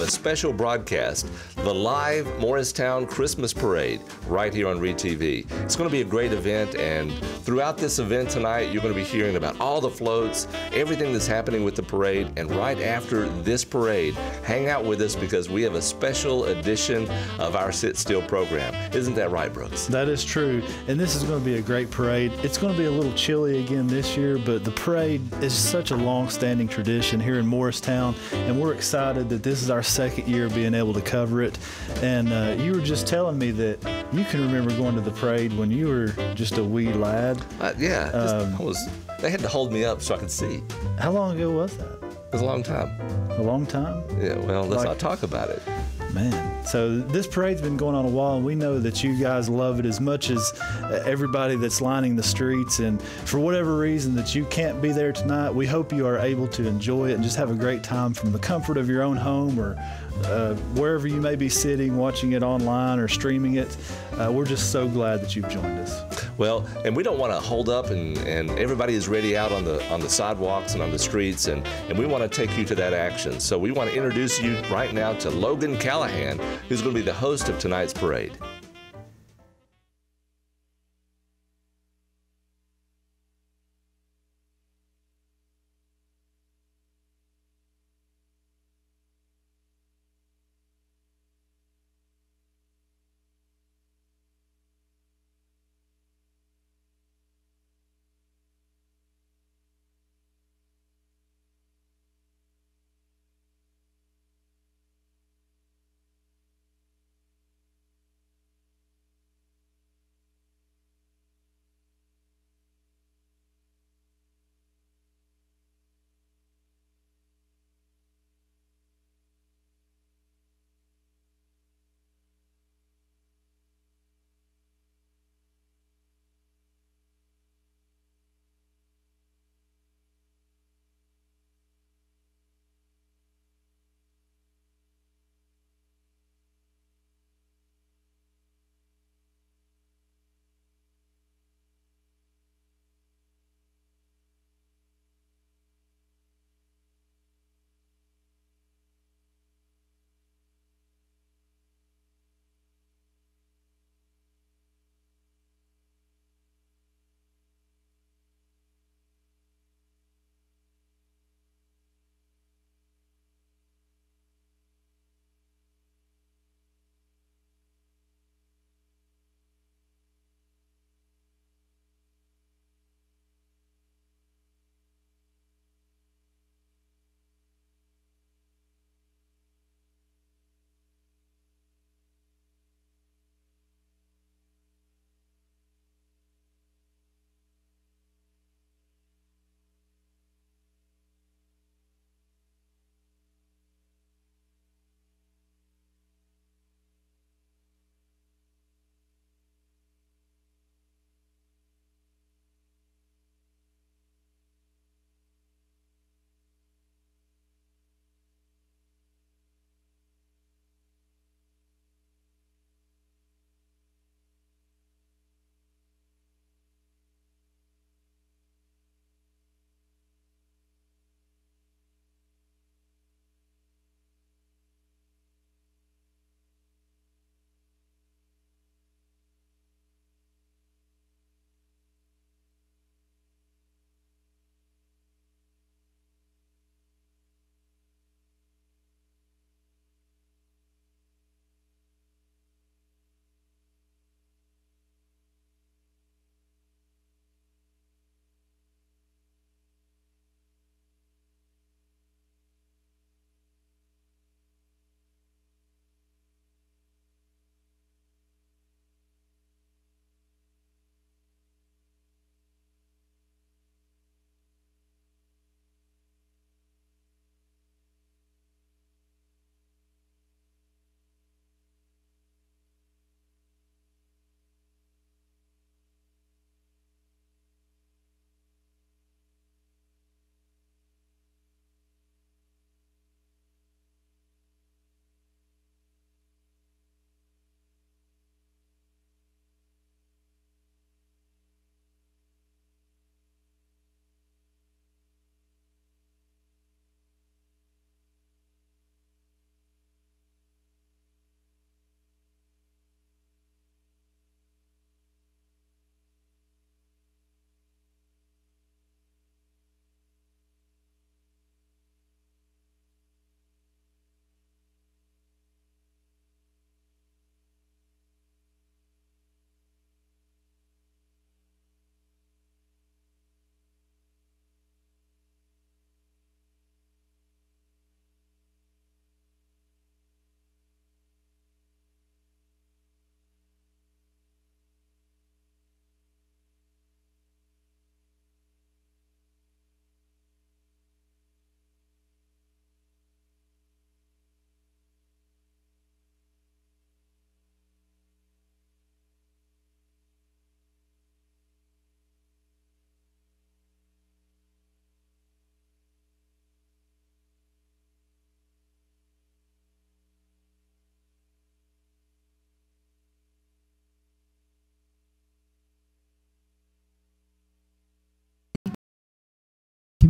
a special broadcast, the live Morristown Christmas Parade, right here on RETV. It's going to be a great event, and throughout this event tonight, you're going to be hearing about all the floats, everything that's happening with the parade, and right after this parade, hang out with us because we have a special edition of our Sit Still program. Isn't that right, Brooks? That is true, and this is going to be a great parade. It's going to be a little chilly again this year, but the parade is such a long-standing tradition here in Morristown, and we're excited that this is our second year being able to cover it. And you were just telling me that you can remember going to the parade when you were just a wee lad. Yeah, they had to hold me up so I could see. How long ago was that? It was a long time. A long time? Yeah, well, let's not talk about it. Man, so this parade's been going on a while, and we know that you guys love it as much as everybody that's lining the streets. And for whatever reason that you can't be there tonight, we hope you are able to enjoy it and just have a great time from the comfort of your own home or wherever you may be sitting, watching it online or streaming it. We're just so glad that you've joined us. Well, and we don't want to hold up and everybody is ready out on the sidewalks and on the streets, and we want to take you to that action. So we want to introduce you right now to Logan Callahan, who's going to be the host of tonight's parade.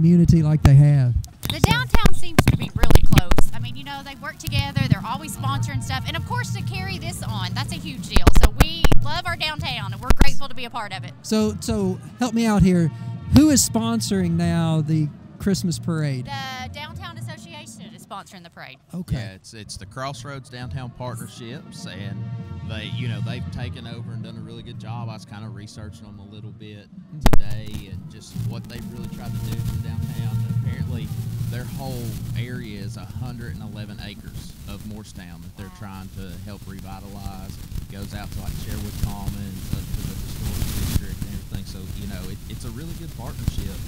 community like they have. The downtown seems to be really close. I mean, you know, they work together. They're always sponsoring stuff. And, of course, to carry this on, that's a huge deal. So we love our downtown, and we're grateful to be a part of it. So help me out here. Who is sponsoring now the Christmas parade? The Downtown Association is sponsoring the parade. Okay. Yeah, it's the Crossroads Downtown Partnerships, and they've taken over and done a really good job. I was kind of researching them a little bit today and just what they've really tried to do for downtown. Apparently, their whole area is 111 acres of Morristown that they're trying to help revitalize. It goes out to like Sherwood Commons, up to the historic district and everything. So, it's a really good partnership,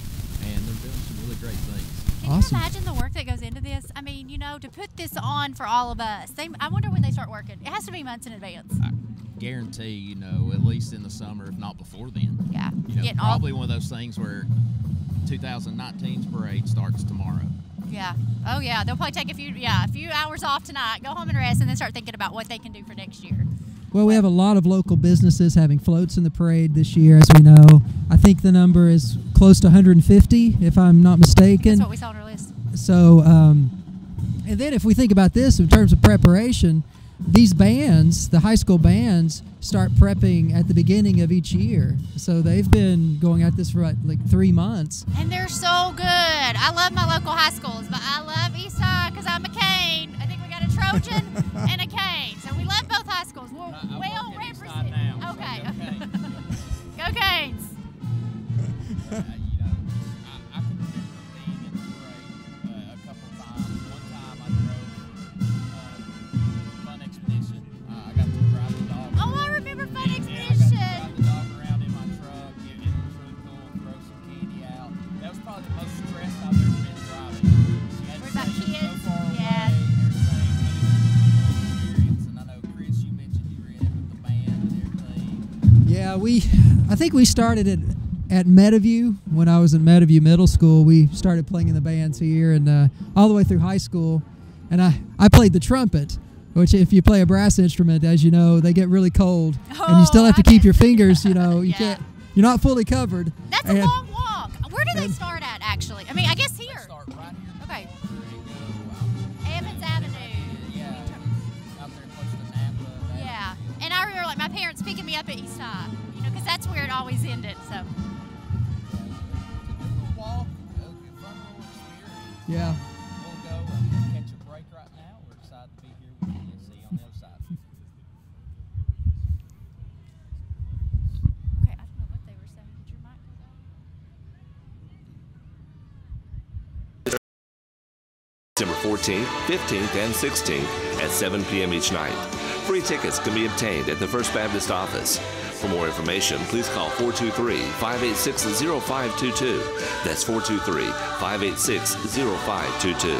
and they're doing some really great things. Can you imagine the work that goes into this? I mean, to put this on for all of us. I wonder when they start working. It has to be months in advance. I guarantee, at least in the summer, if not before then. Yeah. Probably one of those things where 2019's parade starts tomorrow. Yeah. Oh, yeah. They'll probably take a few hours off tonight, go home and rest, and then start thinking about what they can do for next year. Well, we have a lot of local businesses having floats in the parade this year, as we know. I think the number is close to 150, if I'm not mistaken. That's what we saw on our list. So, and then if we think about this in terms of preparation, these bands, the high school bands, start prepping at the beginning of each year. So they've been going at this for like 3 months. And they're so good. I love my local high schools, but I love Eastside because I'm a Cane. I think we got a Trojan and a Cane. So we love both high schools. We're well represented. Okay. Go Canes. I can remember being in the parade a couple of times. One time I drove Fun Expedition. I got to drive the dog. Oh, I remember Fun Expedition. Yeah, I got to drive the dog around in my truck. It was really cool. Throw some candy out. That was probably the most stressed I've ever been driving. You had What to about stay kids? so far away Yeah. and everything. But it was a really cool experience. And I know, Chris, you mentioned you were in it with the band and everything. Yeah, I think we started at Meadowview. When I was in Meadowview Middle School, we started playing in the bands here, and all the way through high school. And I played the trumpet, which if you play a brass instrument, as you know, they get really cold, and you still have to keep your fingers. You Yeah. can't. You're not fully covered. That's a long walk. Where do they start at, actually? I mean, I guess here. Start right here. Okay. And go out. Evans Avenue. Yeah, out there close to Napa. Yeah. And I remember, like, my parents picking me up at Eastside, because that's where it always ended, so. It's a good walk, a good fun little experience. Yeah. We'll go and catch a break right now. We're excited to be here with you and see you on the other side. Okay, I don't know what they were saying. Did your mic go down? December 14th, 15th, and 16th at 7 p.m. each night. Free tickets can be obtained at the First Baptist office. For more information, please call 423-586-0522. That's 423-586-0522.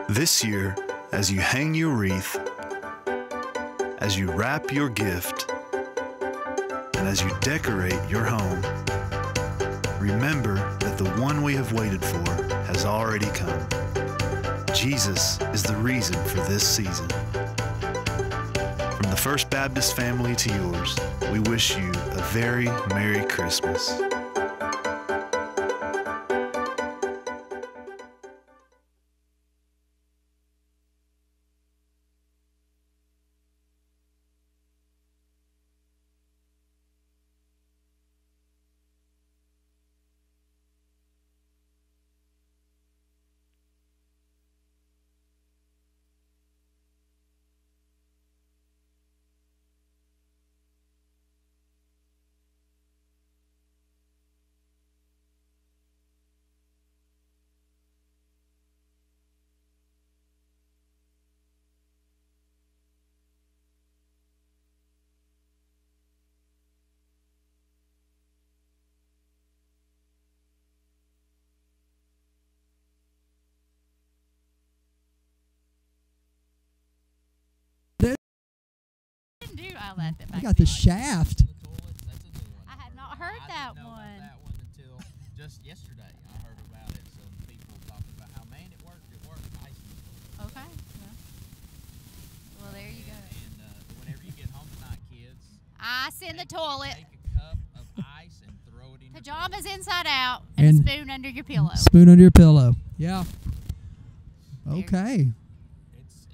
This year, as you hang your wreath, as you wrap your gift, and as you decorate your home, remember that the one we have waited for has already come. Jesus is the reason for this season. From the First Baptist family to yours, we wish you a very Merry Christmas. all that. I got the shaft. I had not heard that one. I didn't know about that one until just yesterday. I heard about it. Some people talking about how, man, it worked. It worked nice. Okay. Well, there you go. And Ice in the toilet. Take a cup of ice and throw it in your toilet. Pajamas inside out and a spoon under your pillow. Spoon under your pillow. Yeah. Okay. It's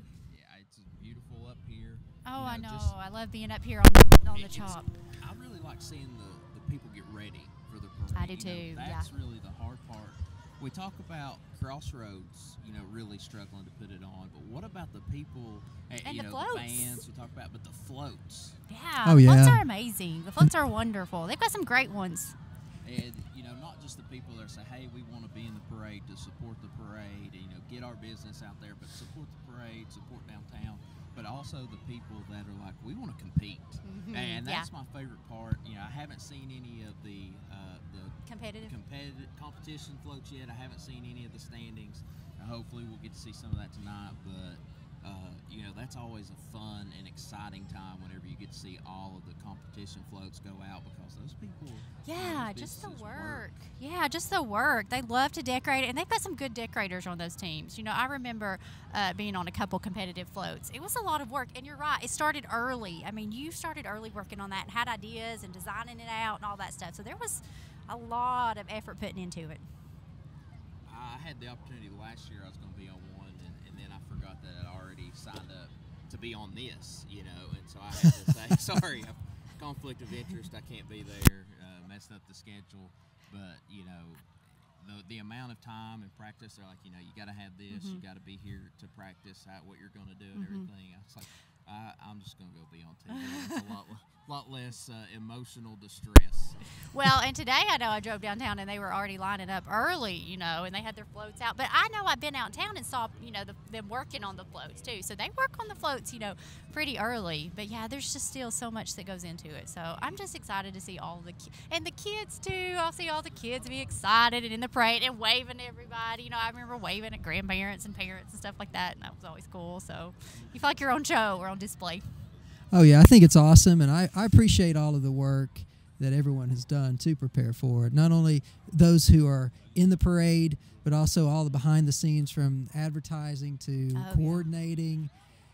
beautiful up here. Oh, You I know. just- I love being up here on the It's- chop. I really like seeing the people get ready for the parade. I do You know, too, that's really the hard part. We talk about Crossroads, really struggling to put it on, but what about the people And the the floats. bands we talk about, but the floats. Yeah. Oh, the floats yeah. are amazing. The floats are wonderful. They've got some great ones. And not just the people that say, "Hey, we want to be in the parade to support the parade, get our business out there, but support the parade, support downtown." But also the people that are like, "We want to compete," and that's my favorite part. I haven't seen any of the Competitive. competition floats yet. I haven't seen any of the standings. Hopefully, we'll get to see some of that tonight. But that's always a fun and exciting time whenever you get to see all of the competition floats go out, because those people. Yeah, those just the businesses work. Yeah, just the work. They love to decorate it, and they've got some good decorators on those teams. I remember being on a couple competitive floats. It was a lot of work, and you're right. It started early. I mean, you started early working on that and had ideas and designing it out and all that stuff. So there was a lot of effort putting into it. I had the opportunity last year. I was going to be on one, and then I forgot that I'd already signed up to be on this, and so I had to say, sorry, conflict of interest, I can't be there, messing up the schedule, but, the amount of time and practice, they're like, you got to have this, you got to be here to practice out what you're going to do and everything. I was like, I'm just going to go be on TV. It's a lot less emotional distress. Well, and today I know I drove downtown and they were already lining up early, and they had their floats out. But I know I've been out in town and saw, them working on the floats too. So they work on the floats, pretty early. But yeah, there's just still so much that goes into it. So I'm just excited to see all and the kids too. I'll see all the kids be excited and in the parade and waving at everybody. I remember waving at grandparents and parents and stuff like that, and that was always cool. So you feel like you're on show or on display. Oh, yeah, I think it's awesome, and I appreciate all of the work that everyone has done to prepare for it. Not only those who are in the parade, but also all the behind the scenes, from advertising to coordinating.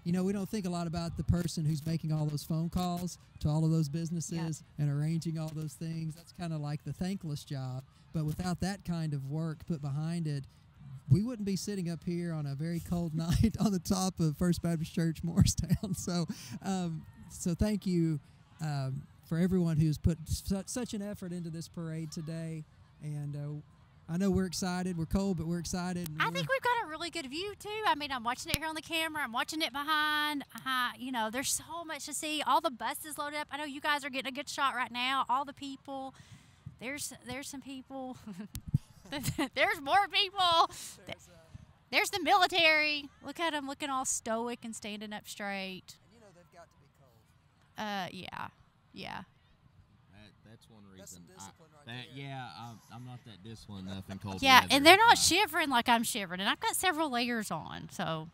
We don't think a lot about the person who's making all those phone calls to all of those businesses and arranging all those things. That's kind of like the thankless job. But without that kind of work put behind it, we wouldn't be sitting up here on a very cold night on the top of First Baptist Church, Morristown. So thank you for everyone who's put such an effort into this parade today. And I know we're excited. We're cold, but we're excited. I think we've got a really good view, too. I mean, I'm watching it here on the camera. I'm watching it behind. There's so much to see. All the buses loaded up. I know you guys are getting a good shot right now. All the people. There's some people. There's more people. There's the military. Look at them looking all stoic and standing up straight. And they've got to be cold. Yeah. That's one reason. That's some discipline right there. Yeah, I'm not that disciplined enough in cold Yeah, weather. and they're not shivering like I'm shivering, and I've got several layers on. So,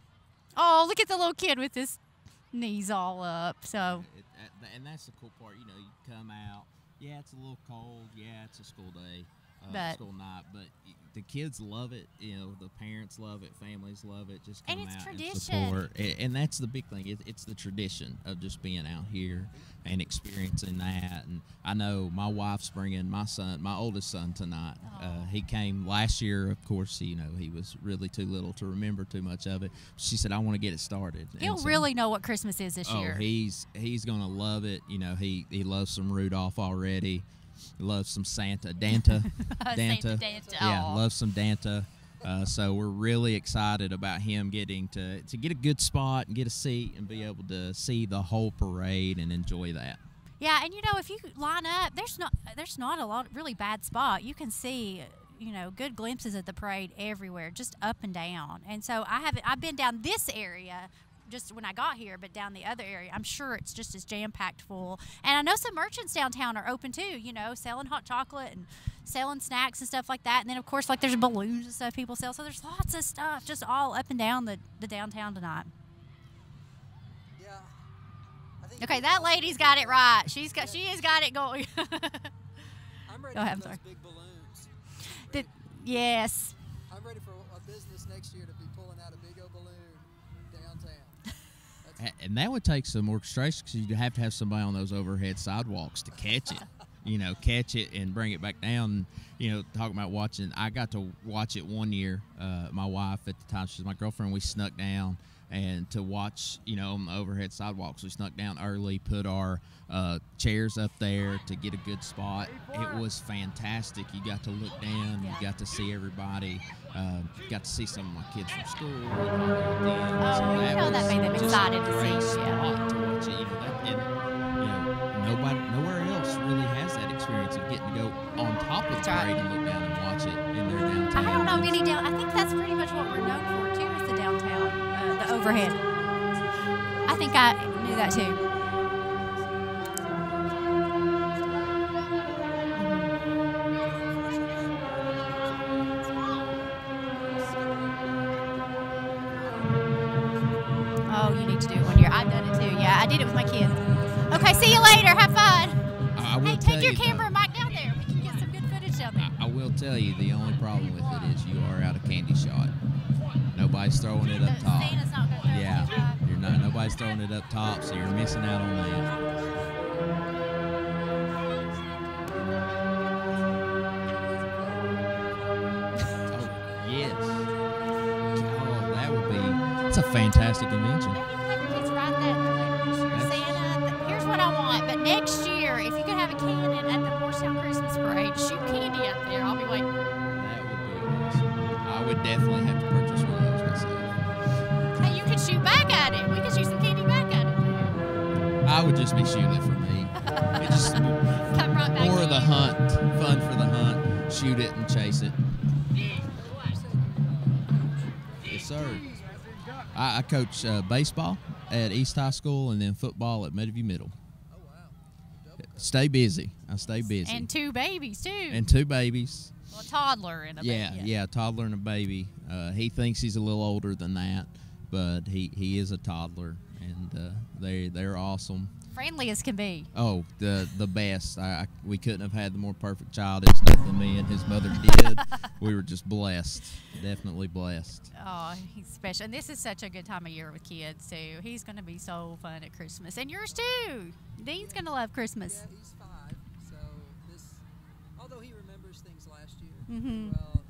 look at the little kid with his knees all up. So, and that's the cool part. You come out. Yeah, it's a little cold. Yeah, it's a school day, school night, but the kids love it. The parents love it. Families love it. Just come And it's out tradition. and support. And that's the big thing. It's the tradition of just being out here and experiencing that. And I know my wife's bringing my oldest son tonight. He came last year. Of course, he was really too little to remember too much of it. She said, "I want to get it started." he'll really know what Christmas is this year. He's gonna love it. He loves some Rudolph already. He loves some Santa. Danta. Danta. Yeah, Aw. loves some Danta. So we're really excited about him getting to get a good spot and get a seat and be able to see the whole parade and enjoy that. Yeah, and if you line up, there's not a lot really bad spot. You can see, good glimpses of the parade everywhere, just up and down. And so I've been down this area just when I got here, but down the other area, I'm sure it's just as jam-packed full. And I know some merchants downtown are open too, selling hot chocolate and selling snacks and stuff like that. And then, of course, there's balloons and stuff people sell. So there's lots of stuff just all up and down the downtown tonight. Yeah. Okay, that lady's got it right. She has got it going. I'm ready Go ahead, I'm for sorry. those big balloons. Yes. I'm ready for a business next year to be pulling out a big old balloon downtown. And that would take some orchestration because you'd have to have somebody on those overhead sidewalks to catch it. Catch it and bring it back down. Talking about watching, I got to watch it one year. My wife at the time, she was my girlfriend, we snuck down and to watch, on the overhead sidewalks. We snuck down early, put our chairs up there to get a good spot. It was fantastic. You got to look down, you got to see everybody, got to see some of my kids from school. That made them excited to see you. Nowhere else really has that experience of getting to go on top of the parade and look down and watch it in their downtown. I don't know any down. I think that's pretty much what we're known for too, is the downtown, the overhead. I think I knew that too. Oh, you need to do it one year. I've done it too. Yeah, I did it with my kids. Okay, see you later. Have fun. Hey, take your camera and mic down there. We can get some good footage down there. I will tell you, the only problem with it is you are out of candy shot. Nobody's throwing it up top. Santa's not gonna throw it. You're not. Nobody's throwing it up top, so you're missing out on that. Oh yes. Oh, that would be. That's a fantastic invention. Here's what I want, but next year, if you could have a cannon at the Morristown Christmas Parade, shoot candy up there. I'll be waiting. That would be awesome. I would definitely have to purchase one of those myself. Hey, you could shoot back at it. We could shoot some candy back at it. I would just be shooting it for me. It just come right back. More of the hunt, fun for the hunt. Shoot it and chase it. Yes, sir. I coach baseball at East High School and then football at Meadowview Middle. Oh, wow. Stay busy. I stay busy. And 2 babies, too. And 2 babies. Well, a toddler and a baby. Yeah, a toddler and a baby. He thinks he's a little older than that, but he is a toddler, and they're awesome. Friendly as can be. Oh, the best. We couldn't have had the more perfect child. It's nothing me and his mother did. We were just blessed. Definitely blessed. Oh, he's special. And this is such a good time of year with kids, too. He's going to be so fun at Christmas. And yours, too. Dean's going to love Christmas. Yeah, he's 5, so although he remembers things last year, Mm-hmm. well,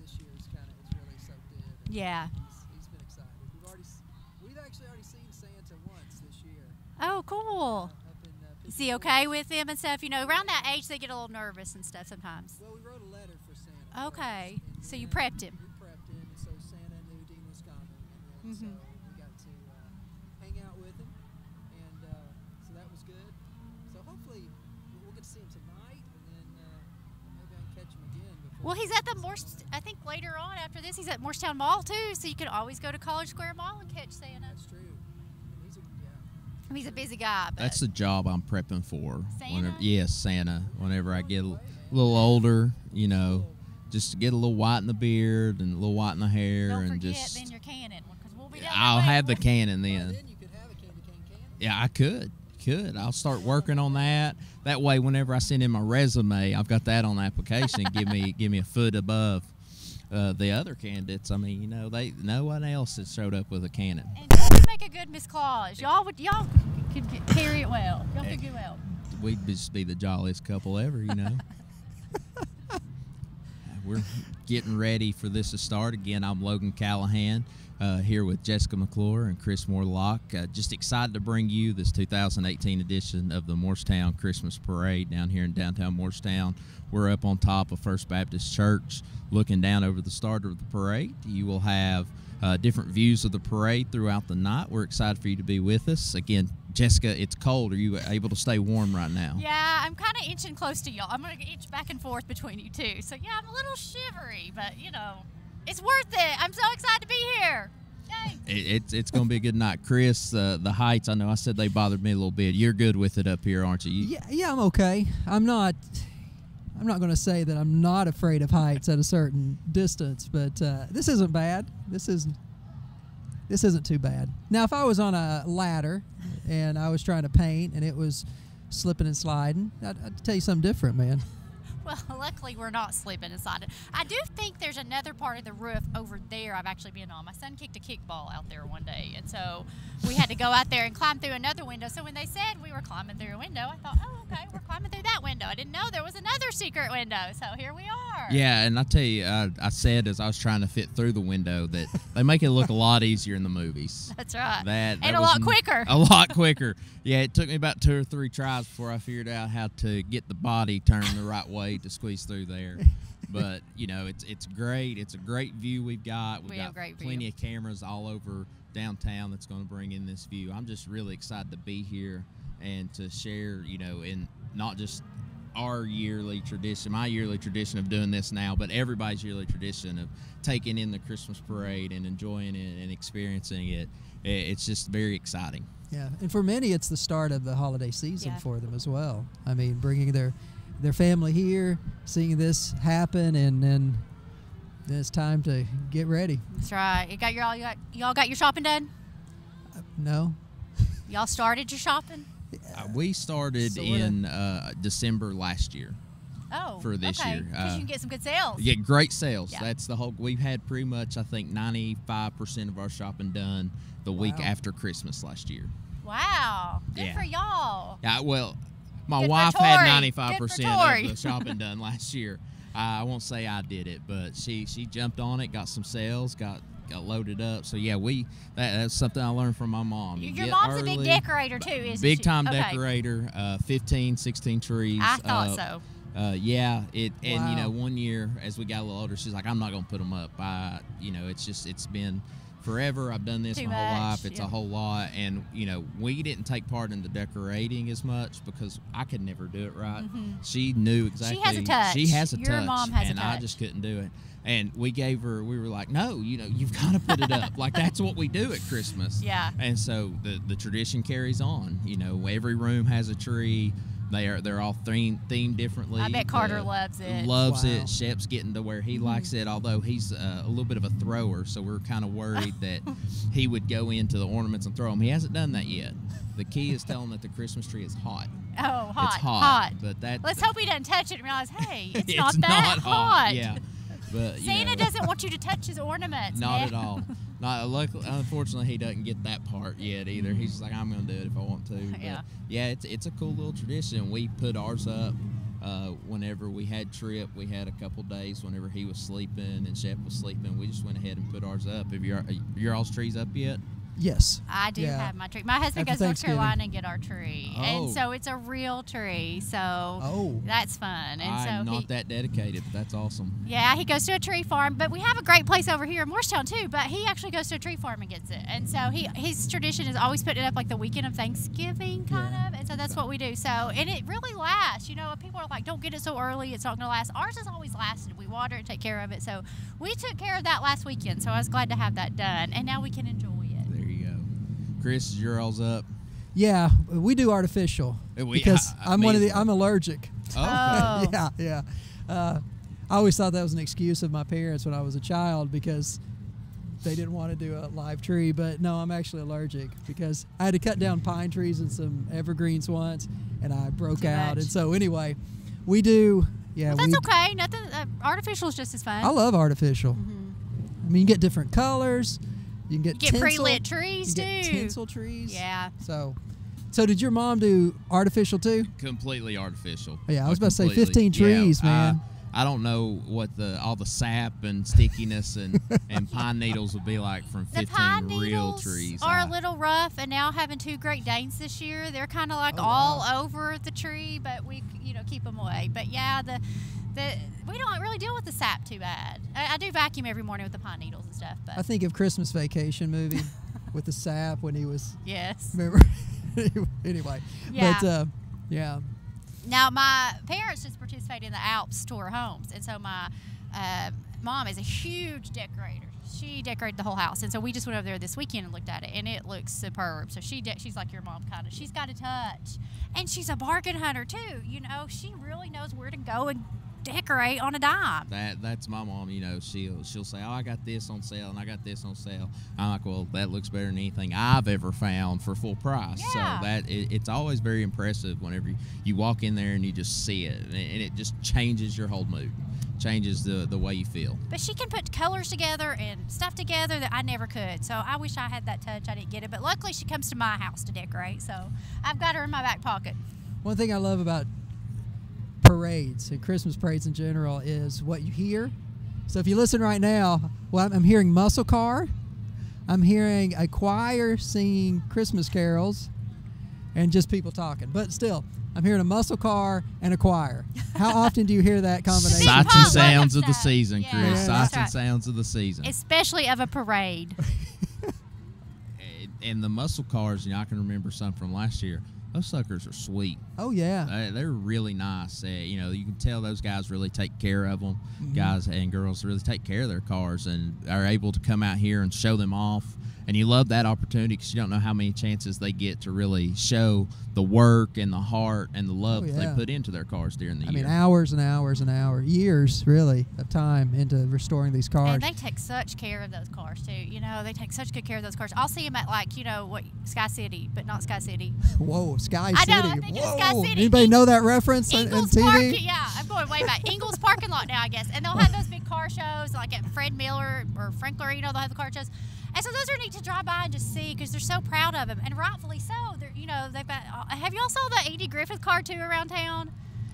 this year is it's really soaked in. Yeah. He's been excited. We've actually already seen Santa once this year. Oh, cool. Up in Is he okay with them and stuff? Around that age, they get a little nervous and stuff sometimes. Well, we wrote a letter for Santa. Okay. first, So you and prepped him. We prepped him, and so Santa knew Dean was coming, and then so we got to hang out with him, and so that was good. So hopefully we'll get to see him tonight, and then maybe I can catch him again. Well, he's at the I think later on after this, he's at Morristown Mall, too, so you can always go to College Square Mall and catch Santa. That's true. He's a busy guy. But That's the job I'm prepping for. Santa? Yes, Santa. Whenever I get a little older, just to get a little white in the beard and a little white in the hair, don't and forget just. then your cannon, because we'll be down I'll there have the later. cannon then. Then you could have a candy cane cannon. Yeah, I could. I'll start working on that. That way, whenever I send in my resume, I've got that on the application. give me a foot above the other candidates. I mean, no one else has showed up with a cannon. And y'all would make a good Miss Claus. Y'all could carry it well. Y'all could do well. We'd just be the jolliest couple ever, We're getting ready for this to start. Again, I'm Logan Callahan, here with Jessica McClure and Chris Morlock. Just excited to bring you this 2018 edition of the Morristown Christmas Parade down here in downtown Morristown. We're up on top of First Baptist Church looking down over the start of the parade. You will have different views of the parade throughout the night. We're excited for you to be with us. Again, Jessica, it's cold. Are you able to stay warm right now? Yeah, I'm kind of inching close to y'all. I'm going to inch back and forth between you two. So, yeah, I'm a little shivery, but, it's worth it. I'm so excited to be here. Yay. It's going to be a good night. Chris, the heights, I know I said they bothered me a little bit. You're good with it up here, aren't you? Yeah, I'm okay. I'm not going to say that I'm not afraid of heights at a certain distance, but this isn't bad. This isn't too bad. Now, if I was on a ladder and I was trying to paint and it was slipping and sliding, I'd tell you something different, man. Well, luckily we're not sleeping inside it. I do think there's another part of the roof over there I've actually been on. My son kicked a kickball out there one day, and so we had to go out there and climb through another window. So when they said we were climbing through a window, I thought, oh, okay, we're climbing through that window. I didn't know there was another secret window, so here we are. Yeah, and I tell you, I said as I was trying to fit through the window that they make it look a lot easier in the movies. That's right. That and a was lot quicker. A lot quicker. Yeah, it took me about 2 or 3 tries before I figured out how to get the body turned the right way to squeeze through there. But, you know, it's great. It's a great view we've got. We've got plenty of cameras all over downtown that's going to bring in this view. I'm just really excited to be here and to share, you know, in not just our yearly tradition, my yearly tradition of doing this now, but everybody's yearly tradition of taking in the Christmas parade and enjoying it and experiencing it. It's just very exciting. Yeah, and for many, it's the start of the holiday season Yeah. for them as well. I mean, bringing their family here, seeing this happen, and then it's time to get ready. That's right. Y'all got your shopping done? No? Y'all started your shopping? We started Sorta. in December last year. Oh, For this okay. year. Because you can get some good sales. You get great sales. Yeah. That's the whole. We've had pretty much, I think, 95% of our shopping done the week Wow. after Christmas last year. Wow. Good Yeah. for y'all. Yeah, well, my Good for wife had Tori. 95% Good for Tori. of the shopping done last year. I won't say I did it, but she jumped on it, got some sales, got loaded up. So yeah, that's something I learned from my mom. You Your get mom's a big early, decorator too, isn't she? big time Okay. decorator. 15, 16 trees. I thought so. Yeah, and you Wow. know, one year as we got a little older, she's like, I'm not gonna put them up. You know, it's been forever. I've done this Too my whole much, life. It's yeah. a whole lot, and you know, we didn't take part in the decorating as much because I could never do it right. She knew exactly. has a touch. She has a Your touch, mom has a and I touch. just couldn't do it. And we were like, no, you know, you've got to put it up. Like that's what we do at Christmas. Yeah. And so the tradition carries on. You know, every room has a tree. They're all themed differently. I bet Carter loves it. Loves Wow. it. Shep's getting to where he likes it, although he's a little bit of a thrower, so we're kind of worried that he would go into the ornaments and throw them. He hasn't done that yet. The key is telling that the Christmas tree is hot. Oh, hot. It's hot. But Let's hope he doesn't touch it and realize, hey, it's, it's not that hot. Yeah. But, you Santa know, doesn't want you to touch his ornaments. not man. at all. Not luckily, unfortunately, he doesn't get that part yet either. He's just like, I'm going to do it if I want to. But Yeah. yeah, it's a cool little tradition. We put ours up whenever we had Trip. We had a couple days whenever he was sleeping and Shep was sleeping. We just went ahead and put ours up. Have your all's trees up yet? Yes. I do Yeah. have my tree. My husband After goes to North Thanksgiving. Carolina and get our tree, Oh. and so it's a real tree. So Oh. that's fun. And I'm so not that dedicated, but that's awesome. yeah, he goes to a tree farm, but we have a great place over here in Morristown too. But he actually goes to a tree farm and gets it, and so his tradition is always putting it up like the weekend of Thanksgiving, kind Yeah. of, and so that's what we do. So and it really lasts. You know, people are like, don't get it so early; it's not going to last. Ours has always lasted. We water it, take care of it. So we took care of that last weekend. So I was glad to have that done, and now we can enjoy it. There you go. Chris, is your all's up? Yeah, we do artificial because I'm allergic. Oh. Oh. Yeah. I always thought that was an excuse of my parents when I was a child because they didn't want to do a live tree. But no, I'm actually allergic because I had to cut down pine trees and some evergreens once, and I broke Too out. much. And so anyway, we do. Yeah, Well, that's okay. Nothing. Artificial is just as fun. I love artificial. I mean, you get different colors. You can get You get tinsel, pre-lit trees you get too. tinsel trees. Yeah. So did your mom do artificial too? Completely artificial. Yeah, I was about to say Completely. 15 trees, Yeah, man. I don't know what all the sap and stickiness and pine needles would be like from The 15 pine real needles trees. are a little rough, and now having 2 Great Danes this year, they're kind of like Oh, all wow. over the tree, but we keep them away. But yeah, we don't really deal with the sap too bad. I do vacuum every morning with the pine needles and stuff, but I think of Christmas Vacation movie with the sap when he was. yes. Remember? Anyway. Yeah. But yeah. Now my parents just participated in the Alps tour homes, and so my mom is a huge decorator. She decorated the whole house, and so we just went over there this weekend and looked at it, and it looks superb. So she's like your mom, kind of. She's got a touch, and she's a bargain hunter too. You know, she really knows where to go and decorate on a dime. That's my mom. You know, she'll say, "Oh, I got this on sale, and I got this on sale." I'm like, "Well, that looks better than anything I've ever found for full price." Yeah. So it's always very impressive whenever you walk in there and you just see it, and it just changes your whole mood, changes the way you feel. But she can put colors together and stuff together that I never could. So I wish I had that touch. I didn't get it, but luckily she comes to my house to decorate. So I've got her in my back pocket. One thing I love about parades and Christmas parades in general is what you hear. So if you listen right now, well, I'm hearing muscle car, I'm hearing a choir singing Christmas carols, and just people talking. But still, I'm hearing a muscle car and a choir. How often do you hear that combination? Sights and sounds of the season, Chris. Yeah, Sights that's and right. sounds of the season. Especially of a parade. And the muscle cars, I can remember some from last year. Those suckers are sweet. Oh, yeah. They're really nice. You can tell those guys really take care of them. Guys and girls really take care of their cars and are able to come out here and show them off. And you love that opportunity because you don't know how many chances they get to really show the work and the heart and the love that they put into their cars during the year. I mean, hours and hours and hours, years, really, of time into restoring these cars. And they take such care of those cars, too. They take such good care of those cars. I'll see them at, Sky City, but not Sky City. Whoa, Sky I City. know, I think it's Sky Whoa. City. Anybody know that reference on Ingles TV? Park, yeah, I'm going way back. Ingles parking lot now, I guess. And they'll have those big car shows, like at Fred Miller or Frank Lorino, they'll have the car shows. And so those are neat to drive by and just see because they're so proud of them, and rightfully so. They've got. Have y'all saw the Andy Griffith car too around town?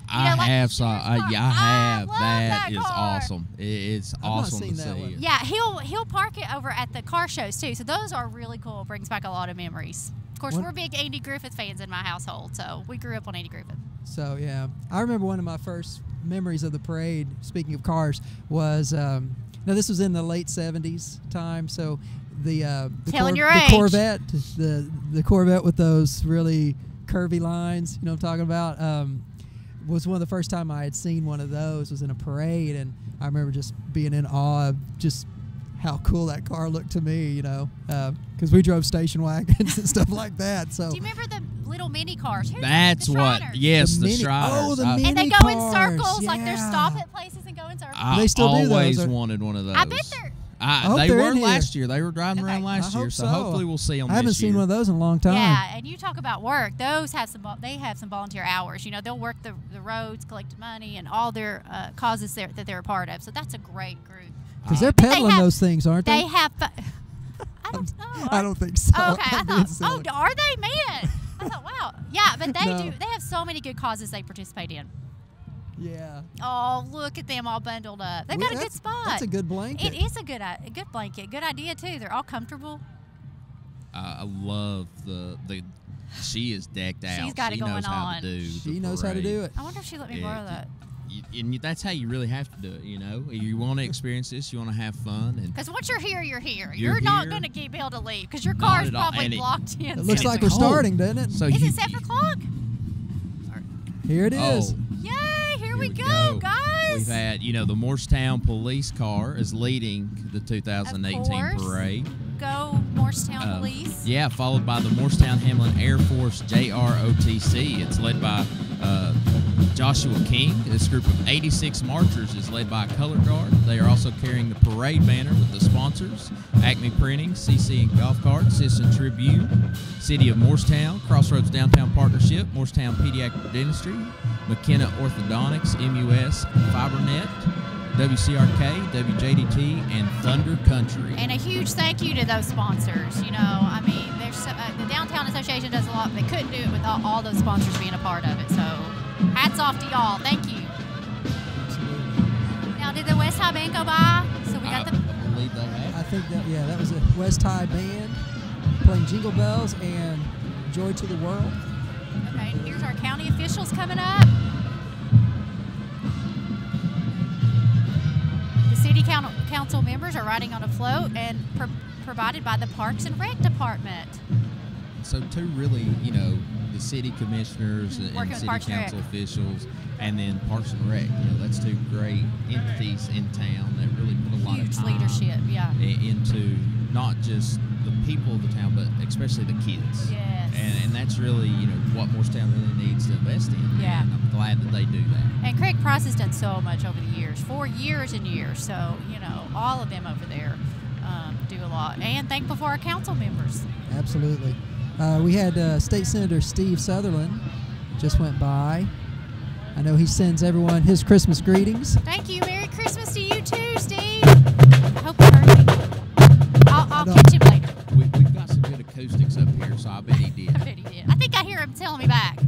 I have. I love That is car. awesome. It's awesome seen to that see. one. Yeah, he'll park it over at the car shows too. So those are really cool. Brings back a lot of memories. Of course, we're big Andy Griffith fans in my household, so we grew up on Andy Griffith. So, yeah. I remember one of my first memories of the parade, speaking of cars, was, now this was in the late 70s time, so the Corvette, the Corvette with those really curvy lines, you know what I'm talking about, was one of the first time I had seen one of those, was in a parade, and I remember just being in awe of just how cool that car looked to me, because we drove station wagons and stuff like that. So do you remember the little mini cars? That's what. Yes, the Striders. Oh, the mini and they go in circles, yeah. like they're stop at places and go in circles. They still do those. Always wanted one of those. I bet they're. They they're were in here. last year. They were driving around last I year, hope so hopefully we'll see them. I haven't seen one of those in a long time. Yeah, and you talk about work. Those have they have some volunteer hours. They'll work the roads, collect money, and all their causes that they're a part of. So that's a great group. Because they're peddling those things, aren't they? They have. I don't know. I don't think so. Okay, I thought. Oh, are they? Man, I thought, wow. Yeah, but they No. do. They have so many good causes they participate in. Yeah. Oh, look at them all bundled up. They've got a good spot. That's a good blanket. It is a good blanket. Good idea too. They're all comfortable. I love the. She is decked out. She's got it going knows how on. to do. She knows how to do it. I wonder if she let me borrow that. And that's how you really have to do it. You want to experience this. You want to have fun. And Because once you're here, you're here. You're You're not here. going to be able to leave because your Not car's at all. probably And blocked in. It looks like we're cold. starting, doesn't it? So Is you, it 7 o'clock? Here it is. Oh, Yay! Here we we go, go. guys. we've had, the Morristown police car is leading the 2018 course. parade. Go Morristown Police. Yeah, followed by the Morristown Hamlin Air Force JROTC. It's led by Joshua King. This group of 86 marchers is led by a color guard. They are also carrying the parade banner with the sponsors: Acme Printing, CC and Golf Cart, Citizen Tribune, City of Morristown, Crossroads Downtown Partnership, Morristown Pediatric Dentistry, McKenna Orthodontics, MUS, FiberNet, WCRK, WJDT, and Thunder Country. And a huge thank you to those sponsors. There's the Downtown Association does a lot, but they couldn't do it without all those sponsors being a part of it. So, hats off to y'all. Thank you. Now, did the West High Band go by? So we got the. I believe they have. I think that was a West High band playing Jingle Bells and Joy to the World. Okay, and here's our county officials coming up. The city council members are riding on a float and provided by the Parks and Rec Department. So two really, the city commissioners and Working with city Parks and Rec. council officials, and then Parks and Rec. That's two great entities in town that really put a lot Huge time leadership, yeah. into not just the people of the town, but especially the kids. Yes. And that's really, what Morristown really needs to invest in. Yeah. And I'm glad that they do that. And Craig Price has done so much over the years, for years and years. So, all of them over there do a lot. And thankful for our council members. Absolutely. We had State Senator Steve Sutherland just went by. I know he sends everyone his Christmas greetings. Thank you. Merry Christmas to you too, Steve. I hope you heard me. I'll catch him later. We've got some good acoustics up here, so I bet he did. I bet he did. I think I hear him telling me back.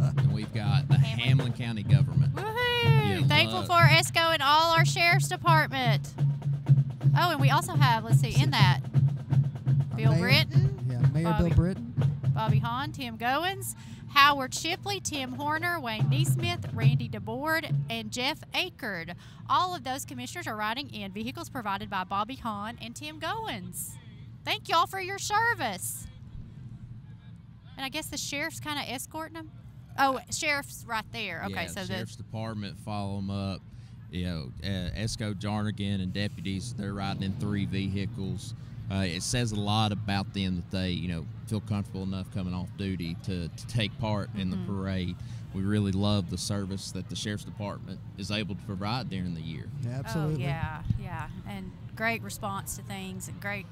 And we've got the Hamlin County government. Woohoo! Yeah, Thankful look. for ESCO and all our sheriff's department. Oh, and we also have, let's see, in that, Bill Mayor. Britton. Yeah, Mayor Bobby. Bill Britton. Bobby Hahn, Tim Goins, Howard Shipley, Tim Horner, Wayne Neesmith, Randy DeBoard, and Jeff Akerd. All of those commissioners are riding in vehicles provided by Bobby Hahn and Tim Goins. Thank y'all for your service. And I guess the sheriff's kind of escorting them. Oh, sheriff's right there. Okay, Yeah, so the sheriff's department follow them up. Esco Jarnigan and deputies, they're riding in 3 vehicles. It says a lot about them that they, feel comfortable enough coming off duty to take part in the parade. We really love the service that the sheriff's department is able to provide during the year. Yeah, absolutely. Oh, yeah, and great response to things, and great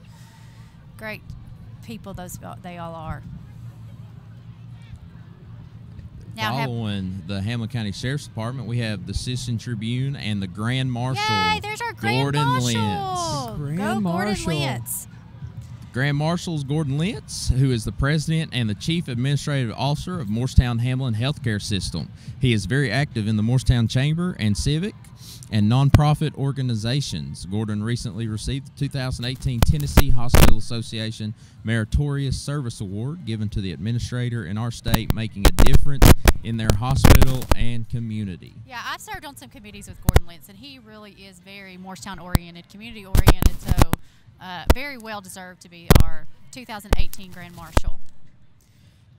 people they all are. Now Following the Hamlin County Sheriff's Department, we have the Citizen Tribune and the Grand Marshal. Yay, there's our Grand Gordon Marshal. Lentz. Grand Go Marshal. Gordon Lentz. Grand Marshal's Gordon Lentz, who is the president and the chief administrative officer of Morristown Hamlin Healthcare System. He is very active in the Morristown Chamber and civic and nonprofit organizations. Gordon recently received the 2018 Tennessee Hospital Association Meritorious Service Award given to the administrator in our state, making a difference in their hospital and community. Yeah, I've served on some committees with Gordon Lentz, and he really is very Morristown-oriented, community-oriented, so very well deserved to be our 2018 Grand Marshal.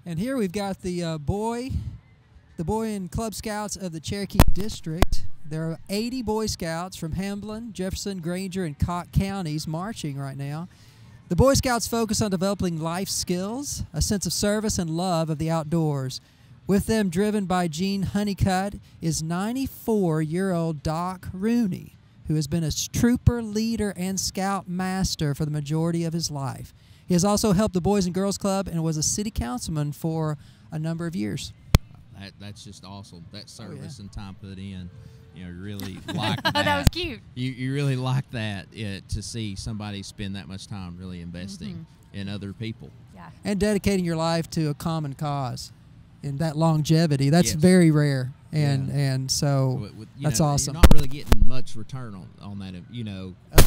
And here we've got the Boy and Club Scouts of the Cherokee District. There are 80 Boy Scouts from Hamlin, Jefferson, Granger, and Cocke counties marching right now. The Boy Scouts focus on developing life skills, a sense of service and love of the outdoors. With them, driven by Gene Honeycutt, is 94-year-old Doc Rooney, who has been a trooper, leader, and scout master for the majority of his life. He has also helped the Boys and Girls Club and was a city councilman for a number of years. That's just awesome. That service and time put in, you really like that. That was cute. You really like that to see somebody spend that much time really investing in other people. Yeah. And dedicating your life to a common cause. And that longevity, that's Yes. very rare. And so that's awesome. You're not really getting much return on that,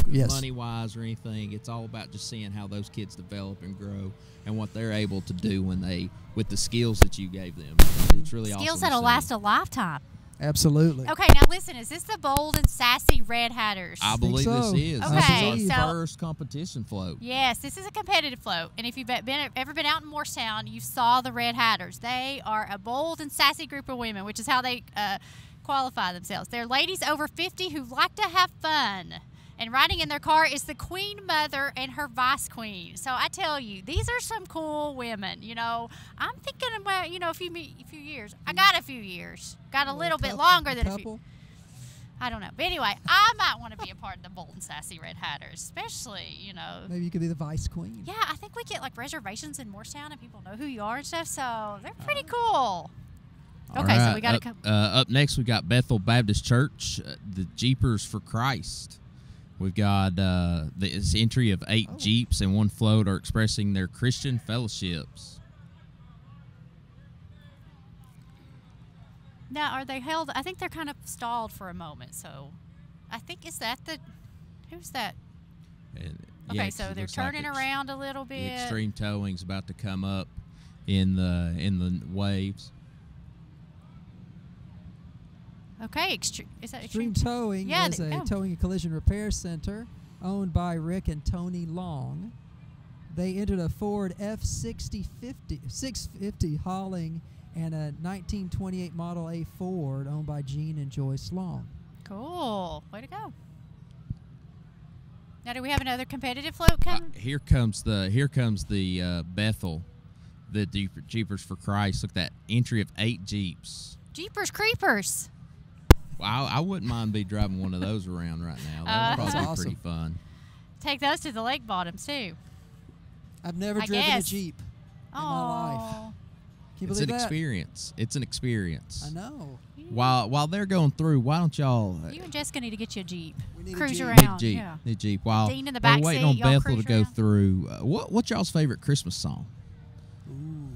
yes. money-wise or anything. It's all about just seeing how those kids develop and grow and what they're able to do with the skills that you gave them. It's really awesome. Skills to that'll see. last a lifetime. Absolutely. Okay, now listen, is this the bold and sassy Red Hatters? I believe so. this is. Okay, This is our so- first competition float. Yes, this is a competitive float, and if you've ever been out in Morristown, you saw the Red Hatters. They are a bold and sassy group of women, which is how they qualify themselves. They're ladies over 50 who like to have fun, and riding in their car is the Queen Mother and her Vice Queen. So I tell you, these are some cool women. I'm thinking about a few years. I got a few years, got a little bit longer than a few. I don't know. But anyway, I might want to be a part of the bold and sassy Red Hatters, especially, Maybe you could be the vice queen. Yeah, I think we get reservations in Morristown and people know who you are and stuff, so they're pretty cool. Okay, so we got to come. Up next, we got Bethel Baptist Church, the Jeepers for Christ. We've got this entry of 8 Jeeps and 1 float are expressing their Christian fellowships. Now, are they held? I think they're kind of stalled for a moment, so I think, who's that? And, Okay, yeah, so it they're looks like turning around a little The bit. extreme towing's about to come up in the waves. Okay, is that Extreme Towing Yeah, is a towing and collision repair center owned by Rick and Tony Long. They entered a Ford F-650 hauling and a 1928 Model A Ford owned by Gene and Joyce Long. Cool. Way to go. Now, do we have another competitive float coming? Here comes the Bethel, the Jeepers for Christ. Look at that entry of 8 Jeeps. Jeepers Creepers. Wow, I wouldn't mind be driving one of those around right now. That would probably be awesome. pretty fun. Take those to the lake bottoms, too. I've never I driven a guess. Jeep in my life. Oh. Can you It's believe an that? experience. It's an experience. I know. While they're going through, why don't y'all You and Jessica need to get you a Jeep. We need a Cruise Jeep. around. Jeep, Yeah. the Jeep? While Dean in the they're back waiting seat, on y'all Bethel to cruise go around. through, what's y'all's favorite Christmas song? Ooh.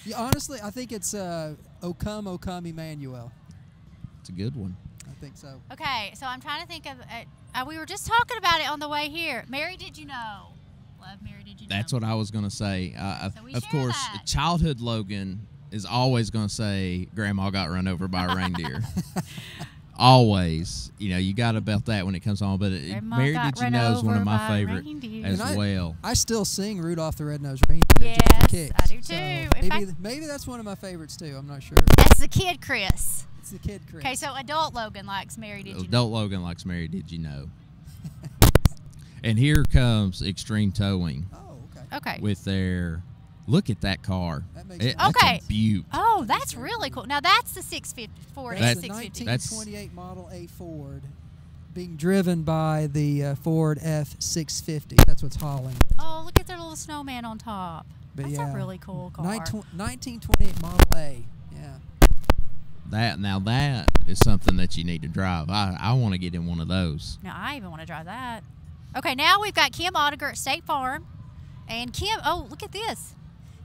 Yeah, honestly, I think it's O Come, Emmanuel. It's a good one. I think so. Okay, so I'm trying to think of. We were just talking about it on the way here. Mary, did you know? Love Mary, did you know? That's what I was going to say. So we of share course, that. childhood Logan is always going to say, "Grandma got run over by a reindeer." Always, you got to belt that when it comes on. But Grandma Mary, got did you run know is one over of my by a favorite reindeer. as And well. I still sing Rudolph the Red-Nosed Reindeer just for Yes, kicks. I do So too. In maybe, fact- maybe that's one of my favorites too. I'm not sure. That's the kid, Chris. It's the kid Chris. Okay, so adult Logan likes Mary, did you know? Adult Logan likes Mary, did you know? And here comes Extreme Towing Oh, okay. Okay. with their. Look at that car. That makes That's Okay. a beaut. Oh, that's really cool. Now that's the 650 Ford That's the F650. 1928 Model A Ford being driven by the Ford F650. That's what's hauling it. Oh, look at their little snowman on top. But That's yeah, a really cool car. 1928 Model A. Yeah. That is something that you need to drive. I want to get in one of those. Now I even want to drive that. Okay, now we've got Kim Ottiger at State Farm. And Kim, oh, look at this.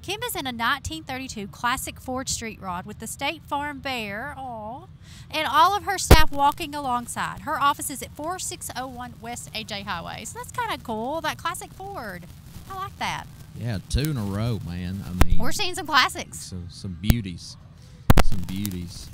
Kim is in a 1932 classic Ford street rod with the State Farm Bear, and all of her staff walking alongside. Her office is at 4601 West AJ Highway. So that's kind of cool, that classic Ford. I like that. Yeah, 2 in a row, man. I mean, We're seeing some classics. so some beauties.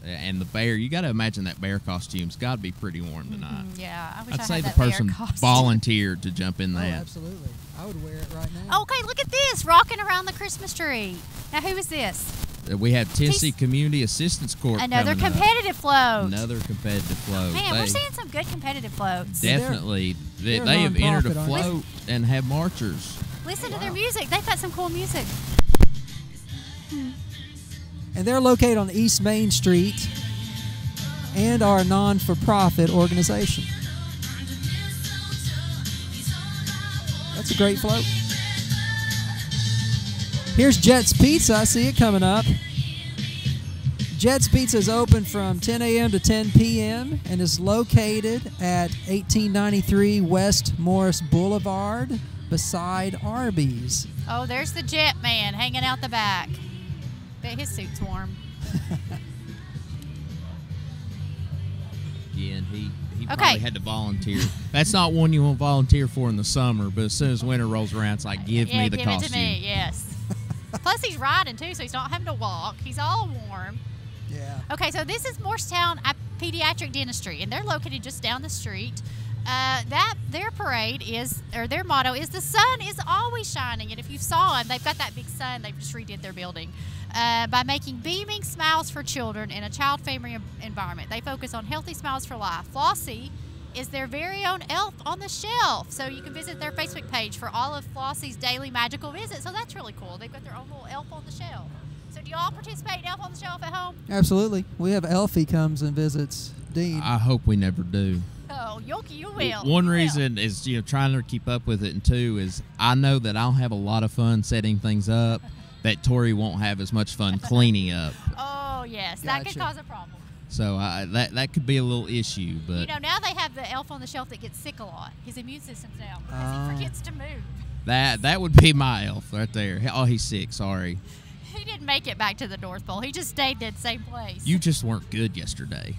And the bear, you got to imagine that bear costume's got to be pretty warm tonight. Yeah, I wish I'd I say had the that bear person costume. volunteered to jump in Oh, that. absolutely. I would wear it right now. Okay, look at this, rocking around the Christmas tree. Now, who is this? We have Tennessee Community Assistance Corps Another coming up. competitive float. Another competitive float. Man, They we're seeing some good competitive floats. definitely they're they have entered a nonprofit, aren't they? float and have marchers. Listen to their music. They've got some cool music. And they're located on East Main Street and are a non-for-profit organization. That's a great float. Here's Jet's Pizza. I see it coming up. Jet's Pizza is open from 10 a.m. to 10 p.m. and is located at 1893 West Morris Boulevard beside Arby's. Oh, there's the Jet Man hanging out the back. Bet his suit's warm. Again, he Okay. probably had to volunteer. That's not one you want to volunteer for in the summer, but as soon as winter rolls around, it's like, give me the give costume. it to me, yes. Plus, he's riding, too, so he's not having to walk. He's all warm. Yeah. Okay, so this is Morristown Pediatric Dentistry, and they're located just down the street. Their parade is, or their motto is, the sun is always shining. And if you saw them, they've got that big sun. They've just redid their building by making beaming smiles for children in a child-friendly environment. They focus on healthy smiles for life. Flossie is their very own elf on the shelf. So you can visit their Facebook page for all of Flossie's daily magical visits. So that's really cool. They've got their own little elf on the shelf. So do you all participate in Elf on the Shelf at home? Absolutely. We have Elfie comes and visits Dean. I hope we never do. Oh, you will. One You will. reason is trying to keep up with it, and two is I know that I'll have a lot of fun setting things up that Tori won't have as much fun cleaning up. Oh, yes. That could Gotcha. cause a problem. So that could be a little issue, but You know, now they have the elf on the shelf that gets sick a lot. His immune system's down because Oh. he forgets to move. that would be my elf right there. Oh, he's sick. Sorry, He didn't make it back to the North Pole. He just stayed in the same place. you just weren't good yesterday.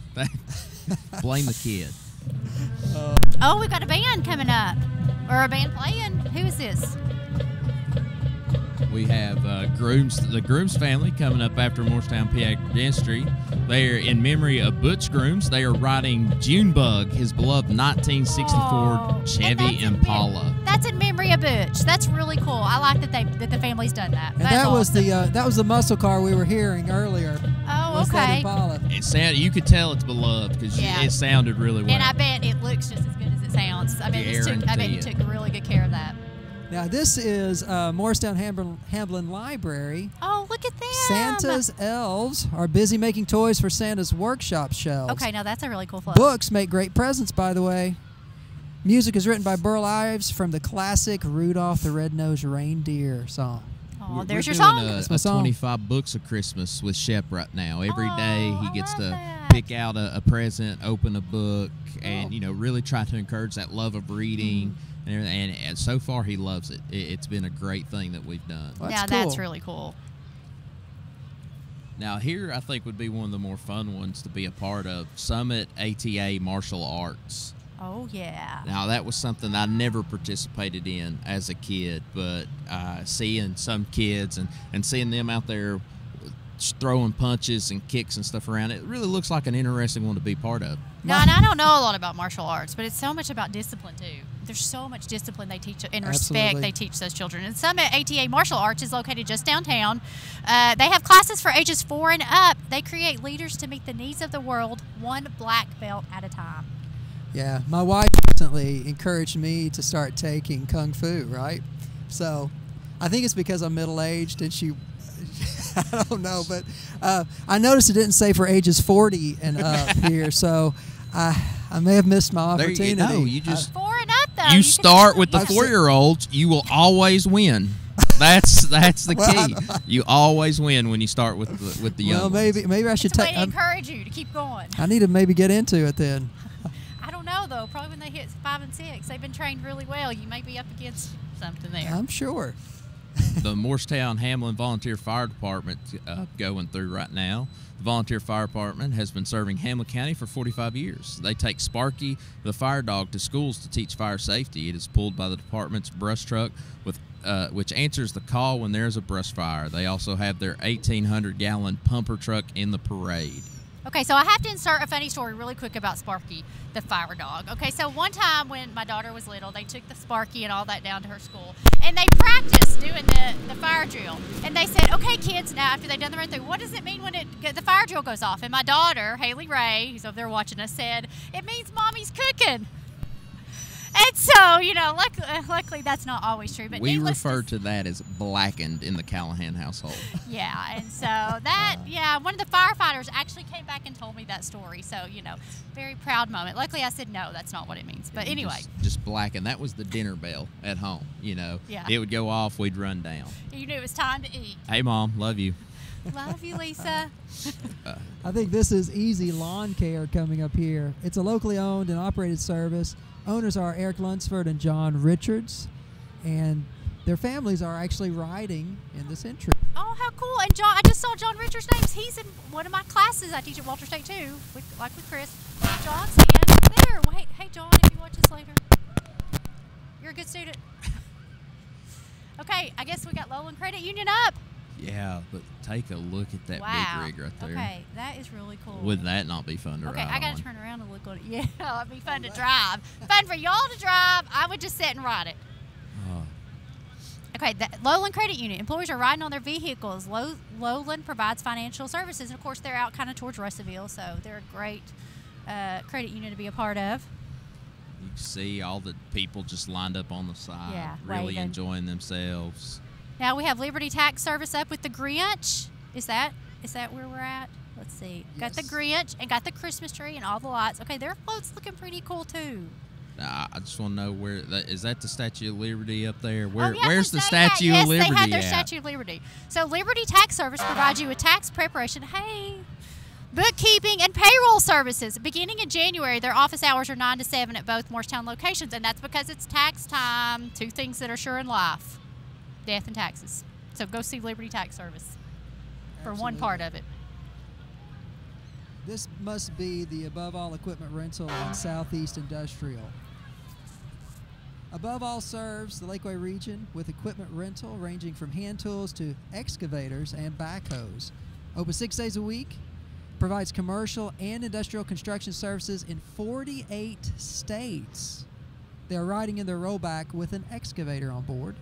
Blame the kid. Oh, we've got a band coming up. Or a band playing. Who is this? We have the Grooms family coming up after Morristown Pediatric Dentistry. They are in memory of Butch Grooms. They are riding Junebug, his beloved 1964 Oh, and Chevy that's in Impala. That's in memory of Butch. That's really cool. I like that the family's done that. and That's that was awesome. the muscle car we were hearing earlier. Oh, was that okay. Impala. It sounded. You could tell it's beloved because Yeah. it sounded really well. And I bet it looks just as good as it sounds. I mean, I bet you took really good care of that. Now, this is Morristown Hamblin Library. Oh, look at them. Santa's elves are busy making toys for Santa's workshop shelves. Okay, now that's a really cool float. Books make great presents, by the way. Music is written by Burl Ives from the classic Rudolph the Red-Nosed Reindeer song. Oh, We're there's your doing song. That's my a song. 25 books of Christmas with Shep right now. Every day he I gets love to that. pick out a present, open a book, and really try to encourage that love of reading. And so far he loves it. It's been a great thing that we've done. Well, Yeah, that's that's cool. really cool. Now here I think would be one of the more fun ones to be a part of. Summit ATA Martial Arts. Oh, yeah. Now that was something I never participated in as a kid, but seeing some kids and seeing them out there throwing punches and kicks and stuff around, it really looks like an interesting one to be part of. Now, and I don't know a lot about martial arts, but it's so much about discipline, too. There's so much discipline they teach and respect Absolutely. they teach those children. And Summit ATA Martial Arts is located just downtown. They have classes for ages 4 and up. They create leaders to meet the needs of the world, one black belt at a time. Yeah, my wife recently encouraged me to start taking Kung Fu, right? So I think it's because I'm middle-aged and she, I don't know, but I noticed it didn't say for ages 40 and up here, so I may have missed my There opportunity. you go. You just 4 and up, though. you can start still with the use it. 4-year-olds, you will always win. That's the Well, key. You always win when you start with the young Well, ones. maybe I should It's a way take. to encourage you to keep going. I need to maybe get into it then. I don't know, though. Probably when they hit 5 and 6, they've been trained really well. You may be up against something there. I'm sure. The Morristown Hamlin Volunteer Fire Department going through right now. The Volunteer Fire Department has been serving Hamlin County for 45 years. They take Sparky, the fire dog, to schools to teach fire safety. It is pulled by the department's brush truck, which answers the call when there's a brush fire. They also have their 1,800-gallon pumper truck in the parade. Okay, so I have to insert a funny story really quick about Sparky, the fire dog. Okay, so one time when my daughter was little, they took the Sparky and all that down to her school, and they practiced doing the fire drill. And they said, okay, kids, now after they've done the run through, what does it mean when the fire drill goes off? And my daughter, Haley Ray, who's over there watching us, said, it means Mommy's cooking. And so, luckily that's not always true. But We needless refer to to that as blackened in the Callahan household. yeah, and so one of the firefighters actually came back and told me that story. So, very proud moment. Luckily, I said, no, that's not what it means. But anyway. Just blackened. That was the dinner bell at home, Yeah. It would go off, we'd run down. You knew it was time to eat. Hey, Mom, love you. Love you, Lisa. I think this is Easy Lawn Care coming up here. It's a locally owned and operated service. Owners are Eric Lunsford and John Richards, and their families are actually riding in this entry. Oh, how cool. And John, I just saw John Richards' names. He's in one of my classes I teach at Walter State, too, with Chris. John's in there. Wait, hey, John, if you watch this later. You're a good student. Okay, I guess we got Lowland Credit Union up. Yeah, but take a look at that Wow. big rig right there. Okay, that is really cool. Would that not be fun to Okay, ride I got on? to turn around and look on it. Yeah, it'd be fun to drive. Fun for y'all to drive. I would just sit and ride it. Oh, Okay, the Lowland Credit Union. Employees are riding on their vehicles. Lowland provides financial services. And, of course, they're out kind of towards Russellville, so they're a great credit union to be a part of. you see all the people just lined up on the side, Yeah, really waving. enjoying themselves. Now we have Liberty Tax Service up with the Grinch. Is that where we're at? Let's see. Got the Yes. Grinch and got the Christmas tree and all the lights. Okay, their float's looking pretty cool, too. I just want to know is that the Statue of Liberty up there? Oh, yeah, Where's the 'cause they had- Statue of Liberty Yes, they had their at? Statue of Liberty. So Liberty Tax Service provides you with tax preparation, bookkeeping, and payroll services. Beginning in January, their office hours are 9 to 7 at both Morristown locations, and that's because it's tax time. 2 things that are sure in life, death and taxes. So go see Liberty Tax Service for one part of it. This must be the Above All Equipment Rental on Southeast Industrial. Above All serves the Lakeway region with equipment rental ranging from hand tools to excavators and backhoes. Open 6 days a week, provides commercial and industrial construction services in 48 states. They are riding in their rollback with an excavator on board.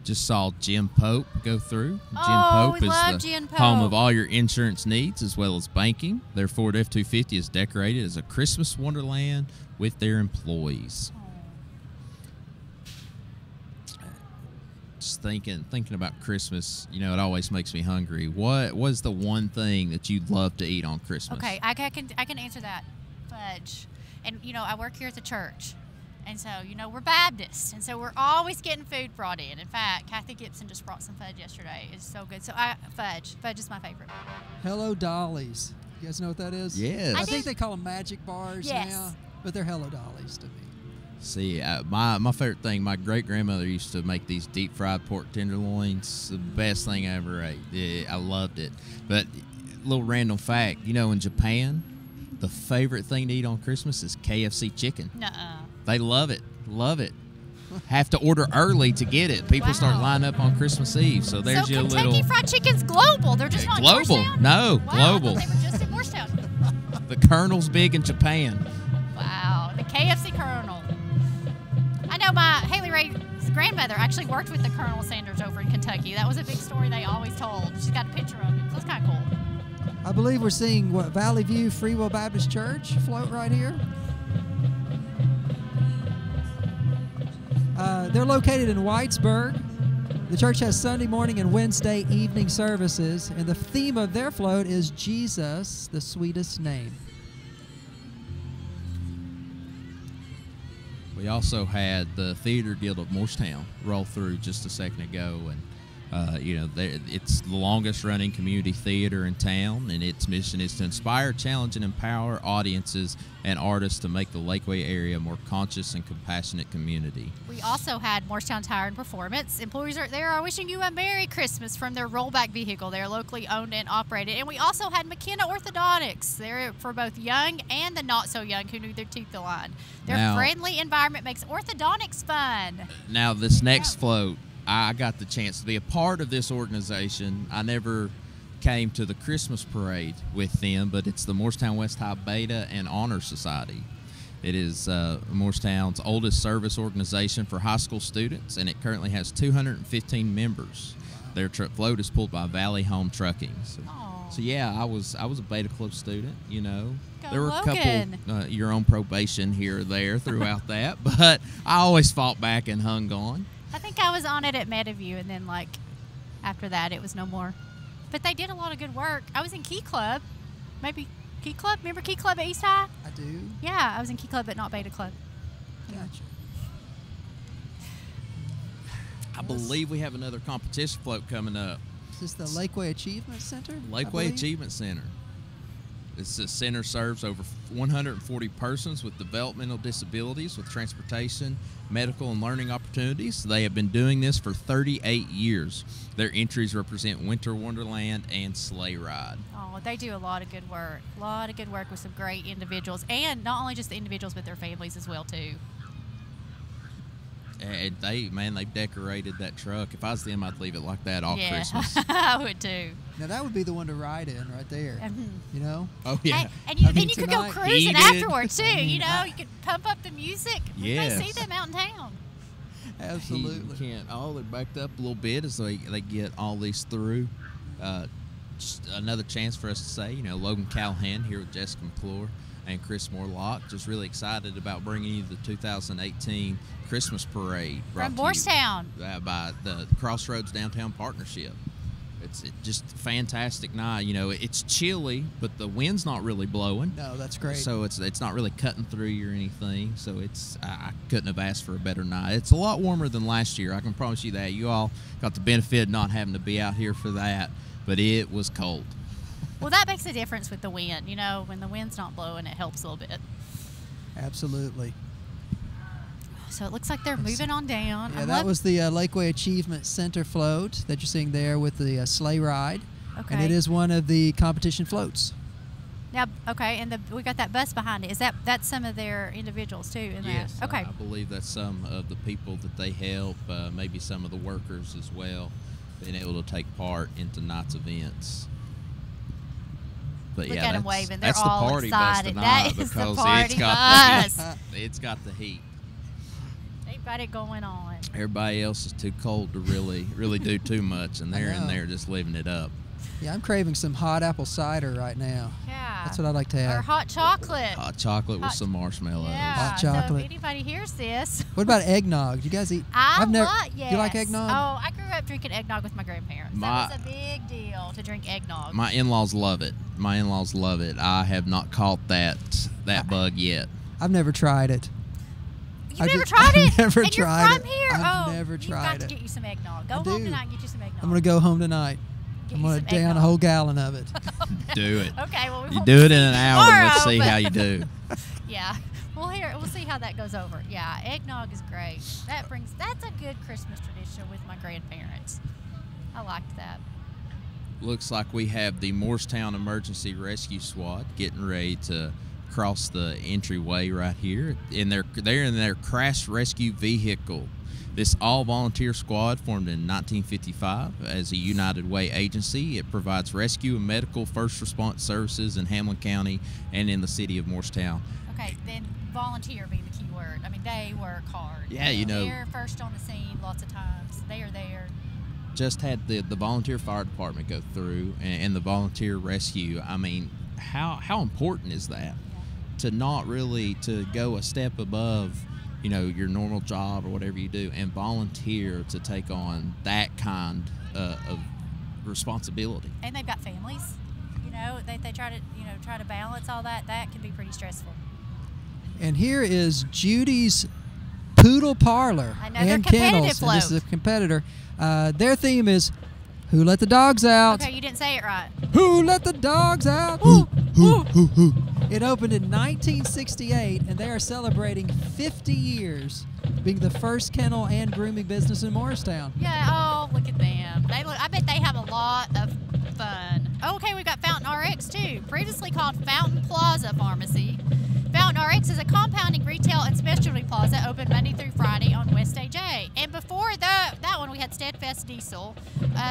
just saw Jim Pope go through. Oh, Jim Pope we is love the Jim home Pope. of all your insurance needs as well as banking. Their Ford F-250 is decorated as a Christmas wonderland with their employees. Just thinking about Christmas, you know, it always makes me hungry. What was the one thing that you'd love to eat on Christmas? Okay, I can answer that. Fudge. And, you know, I work here at the church. And so, you know, we're Baptist. And so we're always getting food brought in. In fact, Kathy Gibson just brought some fudge yesterday. It's so good. So, fudge. Fudge is my favorite. Hello Dollies. You guys know what that is? Yes. I think they call them magic bars Yes. now, but they're Hello Dollies to me. See, my favorite thing, my great-grandmother used to make these deep-fried pork tenderloins. The best thing I ever ate. Yeah, I loved it. But little random fact, you know, in Japan, the favorite thing to eat on Christmas is KFC chicken. Nuh-uh. They love it. Love it. Have to order early to get it. People start Wow. lining up on Christmas Eve. So there's So your Kentucky little Fried Chicken's global. They're just not in global. Morristown? No, Wow, global. I thought they were just in Morristown. The Colonel's big in Japan. Wow, the KFC Colonel. I know my Haley Ray's grandmother actually worked with the Colonel Sanders over in Kentucky. That was a big story they always told. She's got a picture of it, so it's kind of cool. I believe we're seeing what Valley View Free Will Baptist Church float right here. They're located in Whitesburg. The church has Sunday morning and Wednesday evening services, and the theme of their float is Jesus, the sweetest name. We also had the Theater Guild of Morristown roll through just a second ago, and you know, it's the longest-running community theater in town, and its mission is to inspire, challenge, and empower audiences and artists to make the Lakeway area a more conscious and compassionate community. We also had Morristown Tire and Performance. Employees there are wishing you a Merry Christmas from their rollback vehicle. They are locally owned and operated. And we also had McKenna Orthodontics. They're for both young and the not so young who need their teeth aligned. Their Now- friendly environment makes orthodontics fun. Now, this next float, I got the chance to be a part of this organization. I never came to the Christmas parade with them, but it's the Morristown West High Beta and Honor Society. It is Morristown's oldest service organization for high school students, and it currently has 215 members. Their float is pulled by Valley Home Trucking. So yeah, I was a Beta Club student. You know, Go there were a Logan. couple you're on probation here or there throughout that, but I always fought back and hung on. I think I was on it at Meadowview, and then, like, after that, it was no more. But they did a lot of good work. I was in Key Club. Maybe Key Club? Remember Key Club at East High? I do. Yeah, I was in Key Club, but not Beta Club. Gotcha. I believe we have another competition float coming up. Is this the Lakeway Achievement Center? I Lakeway believe? Achievement Center. This center serves over 140 persons with developmental disabilities with transportation, medical, and learning opportunities. They have been doing this for 38 years. Their entries represent Winter Wonderland and Sleigh Ride. Oh, they do a lot of good work. A lot of good work with some great individuals, and not only just the individuals, but their families as well, too. And they've decorated that truck. If I was them, I'd leave it like that all Yeah, Christmas. I would too. Now that would be the one to ride in right there. Mhm. You know? Oh, yeah. And you, I then mean, you could go tonight- cruising Heated. afterwards, too. You know, you could pump up the music. We may see Yes. them out in town. Absolutely. You can't. Oh, they're backed up a little bit as they get all these through. Just another chance for us to say, you know, Logan Callahan here with Jessica McClure and Chris Morlock. Just really excited about bringing you the 2018 Christmas Parade. brought From to you, Morristown. by the Crossroads Downtown Partnership. It's just a fantastic night. You know, it's chilly, but the wind's not really blowing. No, that's great. So it's not really cutting through you or anything. So I couldn't have asked for a better night. It's a lot warmer than last year. I can promise you that. You all got the benefit of not having to be out here for that, but it was cold. Well, that makes a difference with the wind. You know, when the wind's not blowing, it helps a little bit. Absolutely. So it looks like they're moving on down. Yeah, that was the Lakeway Achievement Center float that you're seeing there with the sleigh ride. Okay. And it is one of the competition floats. Now, okay, and we got that bus behind it. Is that's some of their individuals too? In Yes, that? Okay. I believe that's some of the people that they help, maybe some of the workers as well, being able to take part in tonight's events. But Look yeah, at 'em that's- waving. They're That's the all party bus excited. tonight That is the because party it's got bus. the heat. It's got the heat. They got it going on. Everybody else is too cold to really do too much, and they're in there just living it up. Yeah, I'm craving some hot apple cider right now. Yeah. That's what I'd like to have. Or hot chocolate. Hot chocolate with some marshmallows. Yeah. Hot So chocolate. if anybody hears this, What about eggnog? Do you guys eat? yes. You like eggnog? Oh, I grew up drinking eggnog with my grandparents. That was a big deal to drink eggnog. My in-laws love it. I have not caught that bug yet. I've never tried it. You've never tried it? I've never and tried you're it. from here? I've never You've tried got it. to get you some eggnog. Go I home do. tonight and get you some eggnog. I'm going to go home tonight. Get I'm you going some to down a eggnog. whole gallon of it. Do it. Okay, well, we You won't do it in see an hour. Let's tomorrow, see but- how you do. Yeah. We'll see how that goes over. Yeah, eggnog is great. That's a good Christmas tradition with my grandparents. I liked that. Looks like we have the Morristown Emergency Rescue Squad getting ready to cross the entryway right here. They're in their crash rescue vehicle. This all-volunteer squad formed in 1955 as a United Way agency. It provides rescue and medical first response services in Hamlin County and in the city of Morristown. Okay, then volunteer being the key word. I mean, they work hard. Yeah, you know. They're first on the scene lots of times. They are there. Just had the volunteer fire department go through and the volunteer rescue. I mean, how important is that? To not really to go a step above, your normal job or whatever you do, and volunteer to take on that kind of responsibility. And they've got families. They try to balance all that. That can be pretty stressful. And here is Judy's Poodle Parlor I know, they're and competitive Kennels. And this is a float. competitor. Their theme is "Who Let the Dogs Out?" Okay, you didn't say it right. Who let the dogs out? Who. It opened in 1968, and they are celebrating 50 years being the first kennel and grooming business in Morristown. Yeah. Oh, look at them. I bet they have a lot of fun. Oh, okay, we've got Fountain RX too. Previously called Fountain Plaza Pharmacy. Fountain RX is a compounding retail and specialty plaza open Monday through Friday on West AJ. And before that one, we had Steadfast Diesel.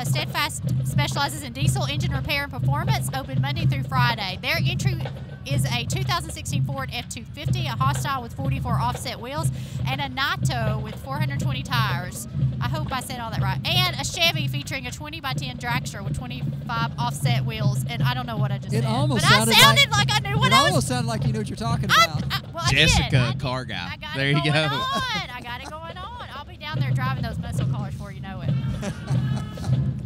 Steadfast specializes in diesel engine repair and performance, open Monday through Friday. Their entry is a 2016 Ford F-250, a Hostile with 44 offset wheels, and a Nato with 420 tires. I hope I said all that right. And a Chevy featuring a 20x10 dragster with 25 offset wheels. And I don't know what I just said. Almost but sounded I sounded like I knew what It I was. almost sounded like you know what you're talking about. I Jessica, did. car guy. I got There it you going go. on. I got it going on. I'll be down there driving those muscle cars before you know it.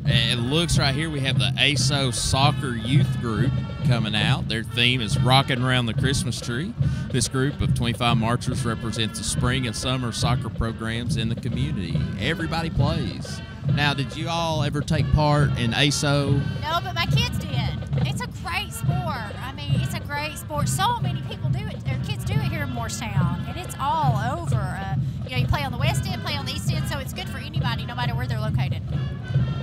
It looks right here we have the ASO Soccer Youth Group coming out. Their theme is Rocking Around the Christmas Tree. This group of 25 marchers represents the spring and summer soccer programs in the community. Everybody plays. Now, did you all ever take part in ASO? No, but my kids did. It's a great sport. I mean, it's a great sport. So many people do it. Their kids do it here in Morristown, and it's all over. You play on the west end, play on the east end, so it's good for anybody, no matter where they're located.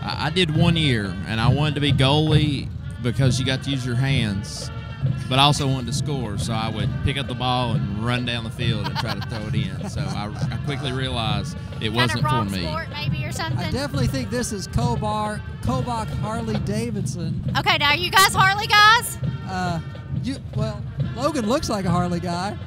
I did 1 year, and I wanted to be goalie because you got to use your hands, but I also wanted to score, so I would pick up the ball and run down the field and try to throw it in. So I quickly realized it wasn't for me. Sport, maybe, or something. I definitely think this is Kobach Harley Davidson. Okay, now are you guys Harley guys? Logan looks like a Harley guy.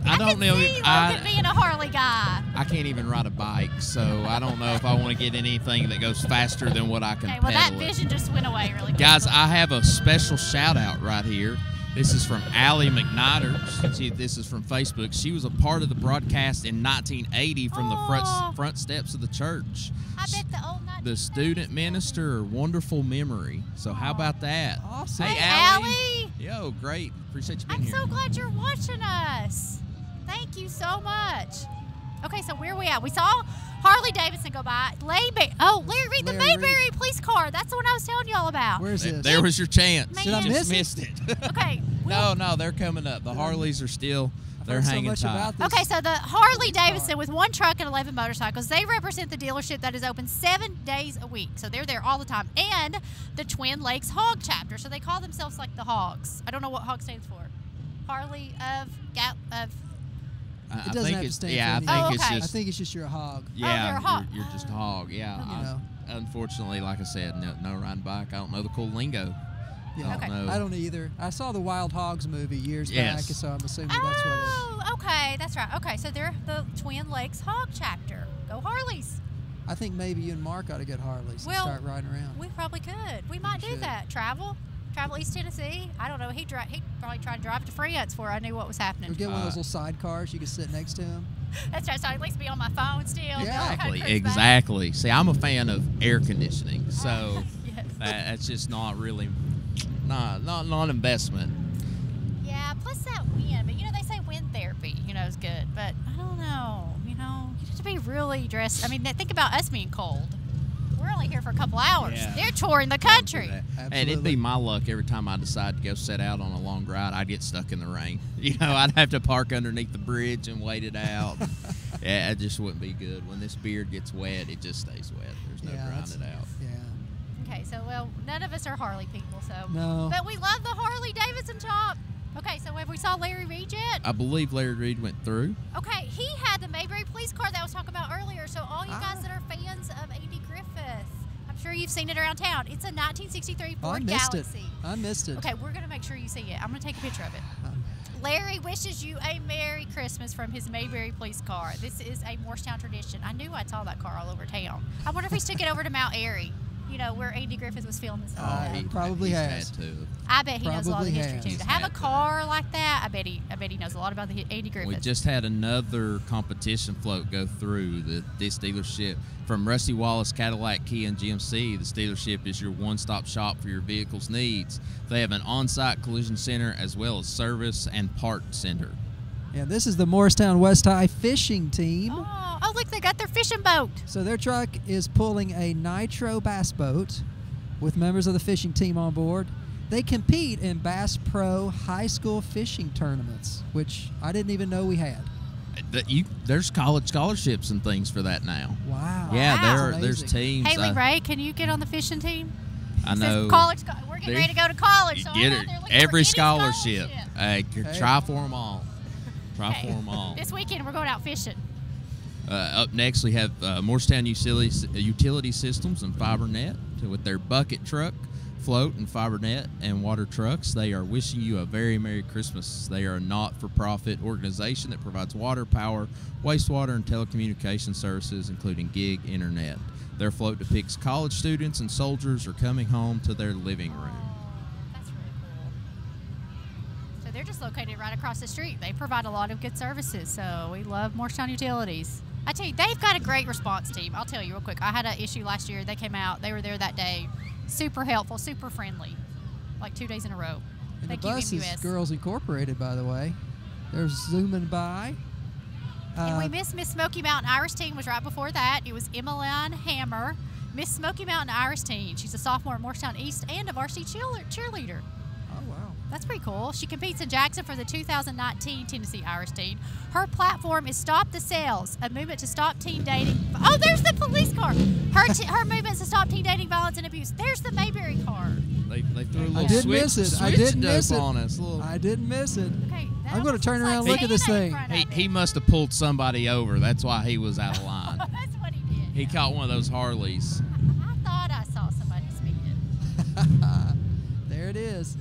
I don't know. See Logan being a Harley guy. I can't even ride a bike, so I don't know if I want to get anything that goes faster than what I can Okay, well, that pedal it. vision just went away really quick. Guys, I have a special shout out right here. This is from Allie McNider. See, this is from Facebook. She was a part of the broadcast in 1980 from the front steps of the church. I bet the old The student minister, wonderful memory. So how about that? Awesome. Hey, Allie. Yo, great. Appreciate you being I'm here. so glad you're watching us. Thank you so much. Okay, so where are we at? We saw Harley Davidson go by. Larry Reed, the Larry Mayberry police car. That's the one I was telling you all about. Where's this? There was your chance. Man. You Did I just miss missed it. Okay. No, they're coming up. The Harleys are still, they're I've heard hanging so much tight. about this. Okay, so the Harley car. Davidson with one truck and 11 motorcycles, they represent the dealership that is open 7 days a week. So they're there all the time. And the Twin Lakes Hog chapter. So they call themselves like the Hogs. I don't know what Hog stands for. Harley of It doesn't have to stand for I anything. think Oh, it's okay. I just think it's just you're a hog. yeah, you're a hog. You're just a hog. Yeah. You know. Unfortunately, like I said, no riding bike. I don't know the cool lingo. Yeah. Okay. know. I don't either. I saw the Wild Hogs movie years Yes. back, so I'm assuming that's what it is. Oh, okay, that's right. Okay, so they're the Twin Lakes Hog chapter. Go Harleys. I think maybe you and Mark ought to get Harleys Well, and start riding around. We probably could. We might do should. that. Travel East Tennessee. I don't know. He'd probably try to drive to France before I knew what was happening. Or get one of those little sidecars you can sit next to him. That's right. So I'd at least be on my phone still. Yeah. Exactly. See, I'm a fan of air conditioning, so Yes. that's just not really not investment. Yeah. Plus that wind, but they say wind therapy, is good. But I don't know. You have to be really dressed. I mean, think about us being cold. We're only here for a couple hours. Yeah. They're touring the country. And it'd be my luck every time I decide to go set out on a long ride, I'd get stuck in the rain. I'd have to park underneath the bridge and wait it out. Yeah, it just wouldn't be good. When this beard gets wet, it just stays wet. There's no drying it out. Yeah. Okay, so none of us are Harley people, so No. But we love the Harley Davidson top. Okay, so have we saw Larry Reed yet? I believe Larry Reed went through. Okay, he had the Mayberry police car that I was talking about earlier. So all you guys that are fans of Andy Griffith, I'm sure you've seen it around town. It's a 1963 Oh, I Ford missed Galaxy. it. I missed it. Okay, we're gonna make sure you see it. I'm gonna take a picture of it. Larry wishes you a Merry Christmas from his Mayberry police car. This is a Morristown tradition. I knew I saw that car all over town. I wonder if he's took it over to Mount Airy, where Andy Griffith was filming this. He probably he's has. Had to. I bet he knows a lot of the Probably history has. too. To have a He's had car like that, I bet he knows a lot about the Andy Griffith. We just had another competition float go through this dealership. From Rusty Wallace Cadillac, Kia, and GMC, the dealership is your one-stop shop for your vehicle's needs. They have an on-site collision center as well as service and parts center. Yeah, this is the Morristown West High fishing team. Oh, look, they got their fishing boat. So their truck is pulling a nitro bass boat with members of the fishing team on board. They compete in Bass Pro high school fishing tournaments, which I didn't even know we had. There's college scholarships and things for that now. Wow. Yeah, That's there's amazing. teams. Haley Ray, can you get on the fishing team? I It says know. we're getting ready to go to college, so I'm Get out it. there looking for Every any scholarship. Hey. Try for them all. Try Okay. for them all. This weekend we're going out fishing. Up next, we have Morristown Utility Systems and FiberNet with their bucket truck, float, and FiberNet and water trucks. They are wishing you a very Merry Christmas. They are a not-for-profit organization that provides water, power, wastewater, and telecommunication services, including gig internet. Their float depicts college students and soldiers are coming home to their living room. That's really cool. So they're just located right across the street. They provide a lot of good services, so we love Morristown Utilities. I tell you, they've got a great response team. I'll tell you real quick. I had an issue last year. They came out. They were there that day. Super helpful, super friendly. Like 2 days in a row. And Thank the you, bus is MUS. Girls Incorporated, by the way. They're zooming by. And we missed Miss Smoky Mountain Irish Teen was right before that. It was Emmeline Hammer, Miss Smoky Mountain Irish Teen. She's a sophomore at Morristown East and a varsity cheerleader. Oh, wow. That's pretty cool. She competes in Jackson for the 2019 Tennessee Irish Teen. Her platform is Stop the Sales, a movement to stop teen dating. Oh, there's the police car. Her movement is to stop teen dating, violence, and abuse. There's the Mayberry car. They threw a little I didn't switch, miss it. I switch didn't dope miss it. on us. Little- I didn't miss it. Okay, that I'm gonna almost turn looks around and like look at this Santa in thing. front of He it. must have pulled somebody over. That's why he was out of line. That's what he did. He caught one of those Harleys. I thought I saw somebody speeding. There it is.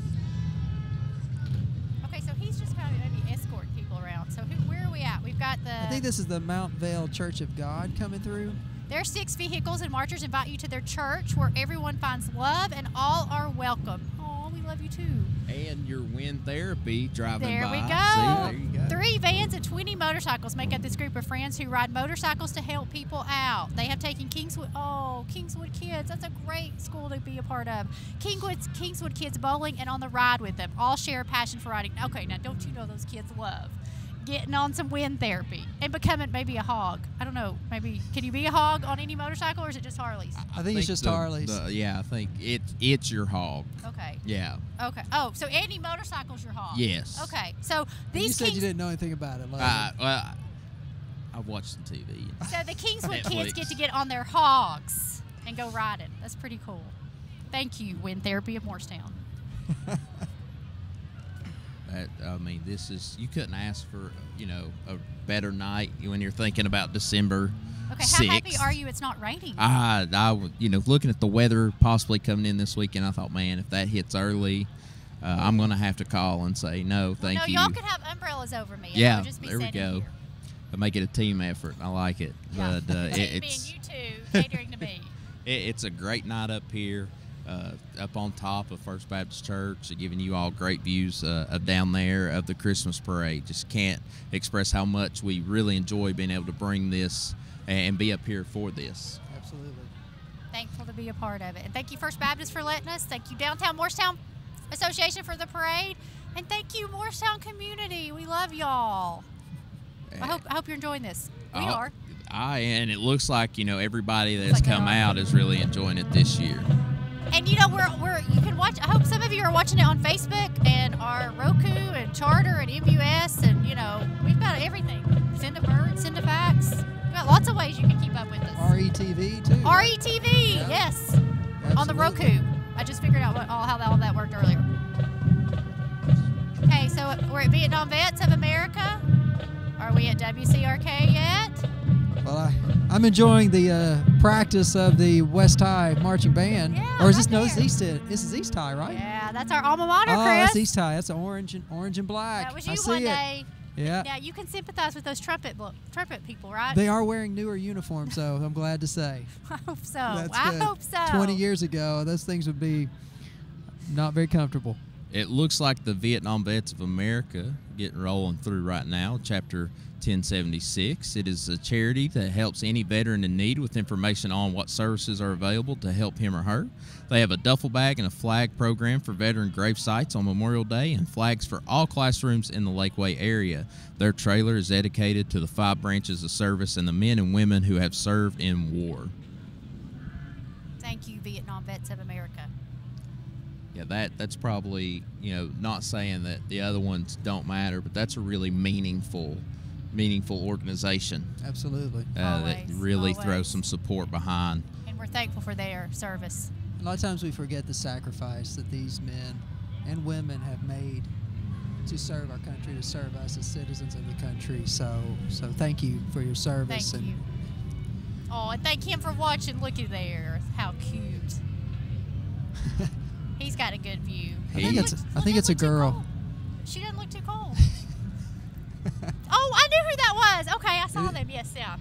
Okay, so he's just kind of maybe escorting people around. So where are we at? We've got the. I think this is the Mount Vale Church of God coming through. Their 6 vehicles and marchers invite you to their church where everyone finds love and all are welcome. Oh, we love you too. And your wind therapy driving There by. we go. See, there you go. 3 vans and 20 motorcycles make up this group of friends who ride motorcycles to help people out. They have taken Kingswood Kids. That's a great school to be a part of. Kingswood Kids bowling and on the ride with them. All share a passion for riding. Okay, now don't you know those kids love getting on some wind therapy and becoming maybe a hog? I don't know. Maybe can you be a hog on any motorcycle or is it just Harleys? I think it's just Harleys. Yeah, I think it's your hog. Okay. Yeah. Okay. Oh, so any motorcycle's your hog? Yes. Okay. So You these said you didn't know anything about it. Well, I've watched the TV. So the Kingswood Netflix. kids get to get on their hogs and go riding. That's pretty cool. Thank you, Wind Therapy of Morristown. I mean, this is, you couldn't ask for, you know, a better night when you're thinking about December 6th. Okay, how happy are you it's not raining? You know, looking at the weather possibly coming in this weekend, I thought, man, if that hits early, I'm going to have to call and say, no, thank you. No, y'all could have umbrellas over me. Yeah, I'll just be there we sitting go. here. I make it a team effort. I like it. Yeah. But Being it's you two, catering to me. it's a great night up here, up on top of First Baptist Church, giving you all great views of down there of the Christmas parade. Just can't express how much we really enjoy being able to bring this and be up here for this. Absolutely. Thankful to be a part of it. And thank you, First Baptist, for letting us. Thank you, Downtown Morristown Association, for the parade. And thank you, Morristown community. We love y'all. I hope you're enjoying this. We are. And it looks like, you know, everybody that's come out is really enjoying it this year. And you know, you can watch. I hope some of you are watching it on Facebook and our Roku and Charter and MUS, and you know, we've got everything. Send a bird, send a fax. We've got lots of ways you can keep up with us. RETV too. RETV, yeah. Yes, Absolutely. on the Roku. I just figured out how all that worked earlier. Okay, so we're at Vietnam Vets of America. Are we at WCRK yet? Well, I'm enjoying the practice of the West High marching band. Yeah, or is right this no? there. This is East High, right? Yeah, that's our alma mater, Oh, Chris. that's East High. That's orange and black. That was I you see one it. day. Yeah. Yeah, you can sympathize with those trumpet people, right? They are wearing newer uniforms, so I'm glad to say. I hope so. That's I good. hope so. 20 years ago, those things would be not very comfortable. It looks like the Vietnam Vets of America getting rolling through right now, Chapter 1076. It is a charity that helps any veteran in need with information on what services are available to help him or her. They have a duffel bag and a flag program for veteran grave sites on Memorial Day and flags for all classrooms in the Lakeway area. Their trailer is dedicated to the 5 branches of service and the men and women who have served in war. Thank you, Vietnam Vets of America. Yeah, that's probably, you know, not saying that the other ones don't matter, but that's a really meaningful organization. Absolutely. That Always, really always. throws some support behind. And we're thankful for their service. A lot of times we forget the sacrifice that these men and women have made to serve our country, to serve us as citizens of the country. So thank you for your service. Thank you. Oh, and thank him for watching. Looky there. How cute. He's got a good view. I think it's a girl. She doesn't look too cold. Oh, I knew who that was. Okay, I saw them. Yes, yeah.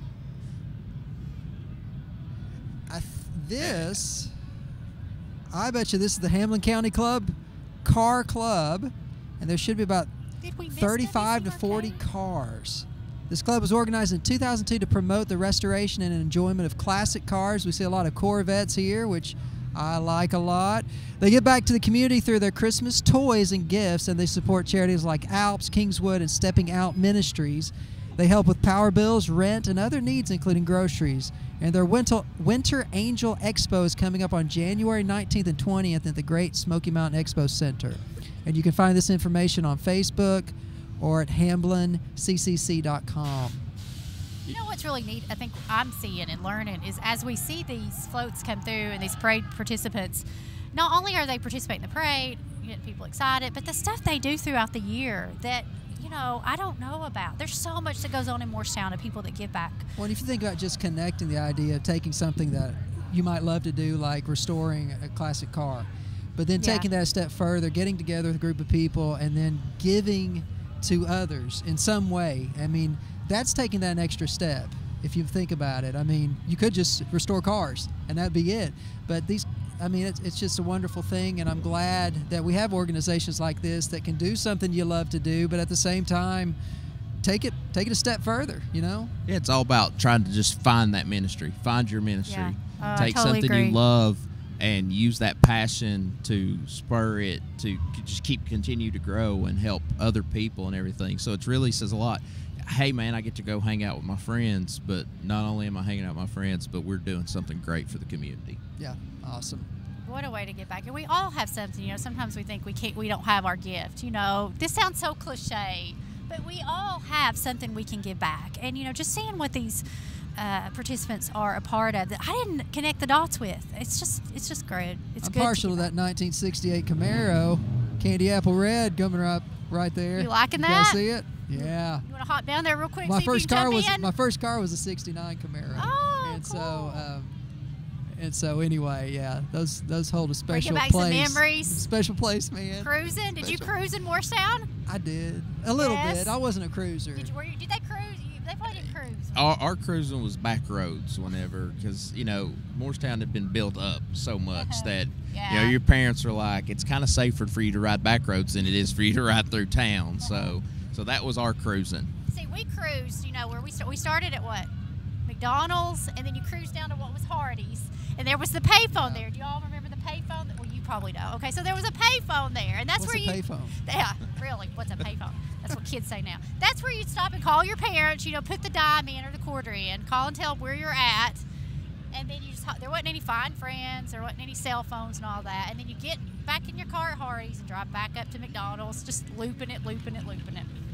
I bet you this is the Hamlin County Car Club, and there should be about Did we miss 35 to WCRK? 40 cars. This club was organized in 2002 to promote the restoration and enjoyment of classic cars. We see a lot of Corvettes here, which I like a lot. They give back to the community through their Christmas toys and gifts, and they support charities like Alps, Kingswood, and Stepping Out Ministries. They help with power bills, rent, and other needs, including groceries. And their Winter Angel Expo is coming up on January 19th and 20th at the Great Smoky Mountain Expo Center. And you can find this information on Facebook or at hamblincccc.com. You know what's really neat, I think I'm seeing and learning, is as we see these floats come through and these parade participants, not only are they participating in the parade, getting people excited, but the stuff they do throughout the year that, you know, I don't know about. There's so much that goes on in Morristown of people that give back. Well, and if you think about just connecting the idea of taking something that you might love to do, like restoring a classic car, but then Yeah. taking that a step further, getting together with a group of people, and then giving to others in some way. I mean, that's taking that extra step. If you think about it, I mean, you could just restore cars and that'd be it. But these, I mean, it's just a wonderful thing, and I'm glad that we have organizations like this that can do something you love to do, but at the same time, take it a step further. You know? Yeah, it's all about trying to just find that ministry, find your ministry, Yeah. take I totally something agree. you love, and use that passion to spur it to just continue to grow and help other people and everything. So it really says a lot. Hey, man, I get to go hang out with my friends, but not only am I hanging out with my friends, but we're doing something great for the community. Yeah, awesome. What a way to get back. And we all have something, you know, sometimes we think we don't have our gift. You know, this sounds so cliche, but we all have something we can give back. And, you know, just seeing what these participants are a part of that I didn't connect the dots with. It's just good. It's I'm good. partial to that 1968 Camaro, Candy Apple Red, coming up right there. You liking You that? guys see it? Yeah. You want to hop down there real quick? My see if you first can car jump was in? my first car was a '69 Camaro. Oh, and cool. so anyway, yeah, those hold a Bring special you back place. some memories. Special place, man. Cruising? Did you Special. cruise in Morristown? I did a little Yes. bit. I wasn't a cruiser. Did they cruise? They probably didn't cruise. Our cruising was back roads whenever, because Morristown had been built up so much that Yeah. your parents are like, it's kind of safer for you to ride back roads than it is for you to ride through town. So that was our cruising. See, we cruised, where we started at what? McDonald's, and then you cruised down to what was Hardee's. And there was the payphone there. Do y'all remember the payphone? Well, you probably don't. Okay, so there was a payphone there, and that's What's where a payphone? Yeah, really. What's a payphone? That's what kids say now. That's where you'd stop and call your parents. Put the dime in or the quarter in, call and tell them where you're at, and then there wasn't any Find Friends, there wasn't any cell phones and all that, and then you get back in your car at Hardee's and drive back up to McDonald's, just looping it.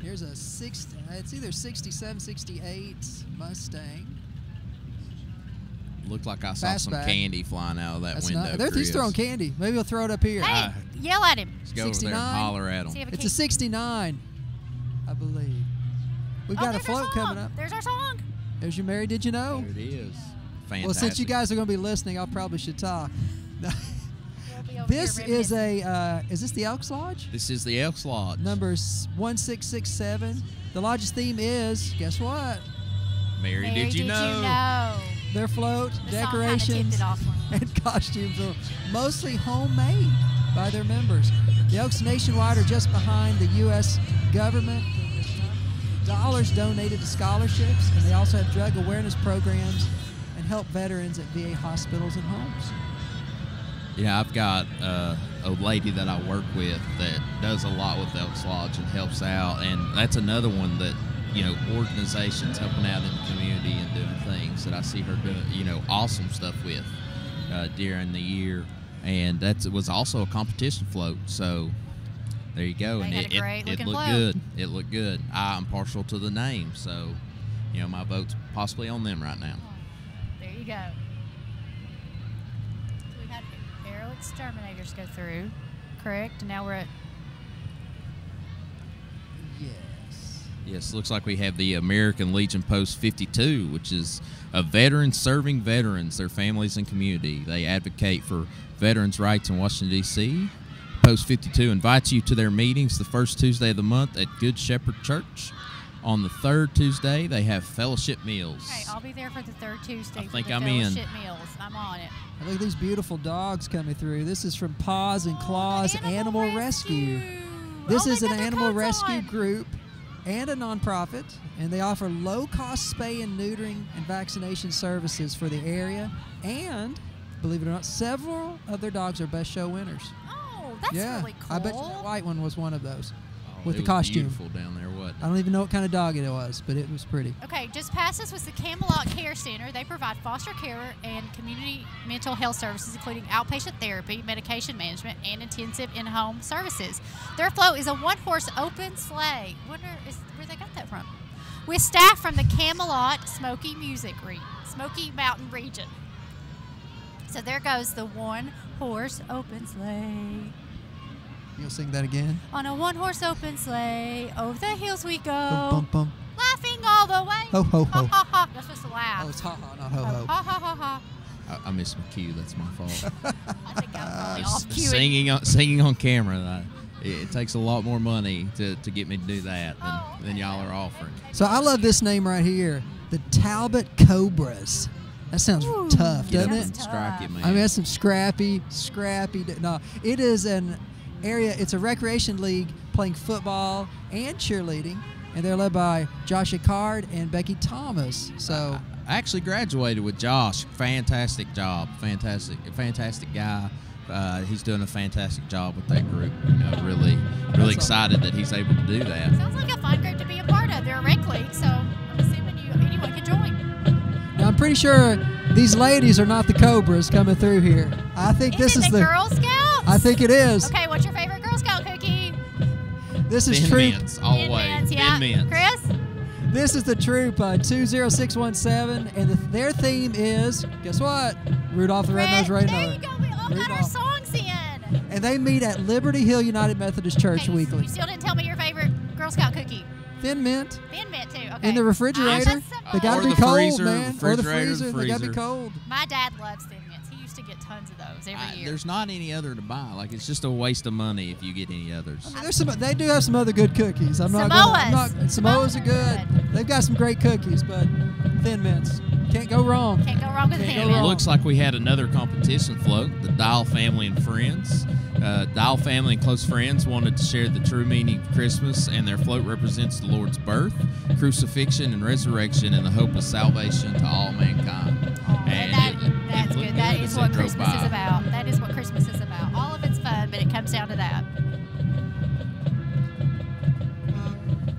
Here's a it's either 67, 68 Mustang. Looked like I saw some candy flying out of that window. He's throwing candy. Maybe he'll throw it up here. Hey, yell at him. Let's go over there and holler at him. It's a 69, I believe. We've got a float coming up. There's our song. There's your Mary Did You Know? There it is. Fantastic. Well, since you guys are going to be listening, I probably should talk. We'll be over This here is is this the Elks Lodge? This is the Elks Lodge. Numbers 1667. The lodge's theme is, guess what? Mary, did you know? Their float, The song kinda decorations, tipped it off for me. and costumes are mostly homemade by their members. The Elks Nationwide are just behind the U.S. government. Dollars donated to scholarships, and they also have drug awareness programs and help veterans at VA hospitals and homes. Yeah, I've got a lady that I work with that does a lot with Elks Lodge and helps out, and that's another one that, organizations helping out in the community and doing things that I see her doing, awesome stuff with during the year. And it was also a competition float, so there you go. They And had a great it looking looked float. good. It looked good. I'm partial to the name, so, my vote's possibly on them right now. There you go. So we've had aero exterminators go through, correct? And now we're at Yes, looks like we have the American Legion Post 52, which is a veteran serving veterans, their families, and community. They advocate for veterans' rights in Washington, D.C. Post 52 invites you to their meetings the first Tuesday of the month at Good Shepherd Church. On the third Tuesday, they have fellowship meals. Okay, I'll be there for the third Tuesday. I think for the I'm in. fellowship meals. I'm on it. Look at these beautiful dogs coming through. This is from Paws and Claws Animal Rescue. This is an animal rescue group and a nonprofit, and they offer low-cost spay and neutering and vaccination services for the area. And, believe it or not, several of their dogs are Best Show winners. Oh, that's really cool. I bet you that white one was one of those with It the was costume. beautiful down there, wasn't it? I don't even know what kind of dog it was, but it was pretty. Okay, just past us was the Camelot Care Center. They provide foster care and community mental health services, including outpatient therapy, medication management, and intensive in-home services. Their float is a one-horse open sleigh. Where they got that from? With staff from the Camelot Smoky Mountain region. So there goes the one-horse open sleigh. You'll sing that again? On a one-horse open sleigh, over the hills we go. Bum, bum, bum. Laughing all the way. Ho, ho, ho. Ha, ha, ha. You're supposed to laugh. Oh, it's ha-ha, not ho-ho. Ha, ha, ha, ha. I missed my cue. That's my fault. I think I'm off cue. Singing on camera. It takes a lot more money to get me to do that than y'all are offering. So I love this name right here, the Talbot Cobras. That sounds tough, doesn't Get up it? and strike it, man. I mean, that's some scrappy. No, it is an area. It's a recreation league playing football and cheerleading, and they're led by Josh Icard and Becky Thomas. So I actually graduated with Josh. Fantastic job. Fantastic guy. He's doing a fantastic job with that group. Really excited that he's able to do that. Sounds like a fun group to be a part of. They're a rec league, so I'm assuming anyone can join. now I'm pretty sure these ladies are not the Cobras coming through here. I think this is the Girl Scouts? I think it is. Okay, what's your favorite Girl Scout cookie? This is Thin troop. Mints, all the way. Mints, yeah. Thin Mints. Chris? This is the troop 20617, and their theme is, guess what? Rudolph the Red-Nosed There Reindeer. you go. We all got our Rudolph. songs in. And they meet at Liberty Hill United Methodist Church Okay, weekly. You still didn't tell me your favorite Girl Scout cookie? Thin Mint. Thin Mint too. Okay. In the refrigerator. That's some- They gotta Or be the cold, freezer, man. Or the refrigerator, freezer. They gotta be freezer. cold. My dad loves Thin Mints. He used to get tons of those every year. There's not any other to buy. Like, it's just a waste of money if you get any others. I mean, there's some. They do have some other good cookies. Samoa's are good. They've got some great cookies, but Thin Mints can't go wrong. Can't go wrong with Can't Thin go Mint. wrong. Looks like we had another competition float, the Dial Family and Friends. Dial Family and close friends wanted to share the true meaning of Christmas, and their float represents the Lord's birth, crucifixion, and resurrection, and the hope of salvation to all mankind. And That's looked good. That as is they what drove Christmas by. is about. That is what Christmas is about. All of it's fun, but it comes down to that.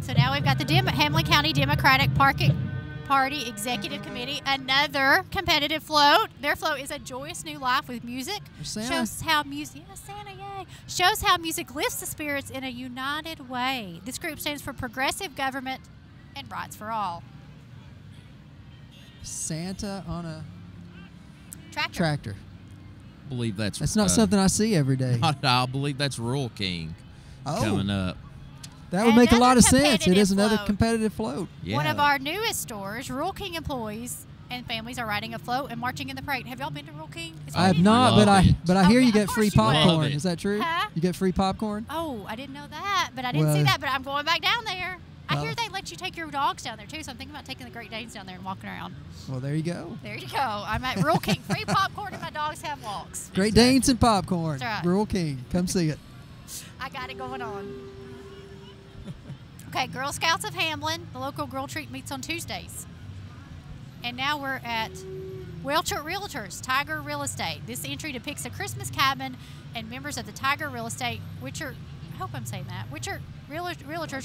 So now we've got the Hamlin County Democratic Party Executive Committee, another competitive float. Their float is A Joyous New Life with music. Santa. Shows how music, yeah, Santa, yay. Shows how music lifts the spirits in a united way. This group stands for progressive government and rights for all. Santa on a Tractor. I believe that's not something I see every day. I believe that's Rural King coming up. That would make a lot of Another sense. It is competitive another float. competitive float. Yeah. One of our newest stores, Rural King employees and families are riding a float and marching in the parade. Have y'all been to Rural King? Is I have it- not, Love but it. I hear Oh, you of get course free you would. popcorn. Love it. Is that true? Huh? You get free popcorn? Oh, I didn't know that, but I didn't see Well- that. But I'm going back down there. I Well- hear they let you take your dogs down there too, so I'm thinking about taking the Great Danes down there and walking around. Well, there you go. There you go. I'm at Rural King. Free popcorn and my dogs have walks. Great Danes and popcorn. That's right. Rural King. Come see it. I got it going on. Okay, Girl Scouts of Hamlin. The local girl treat meets on Tuesdays. And now we're at Welcher Realtors, Tiger Real Estate. This entry depicts a Christmas cabin and members of the Tiger Real Estate, which are, I hope I'm saying that, which are realtors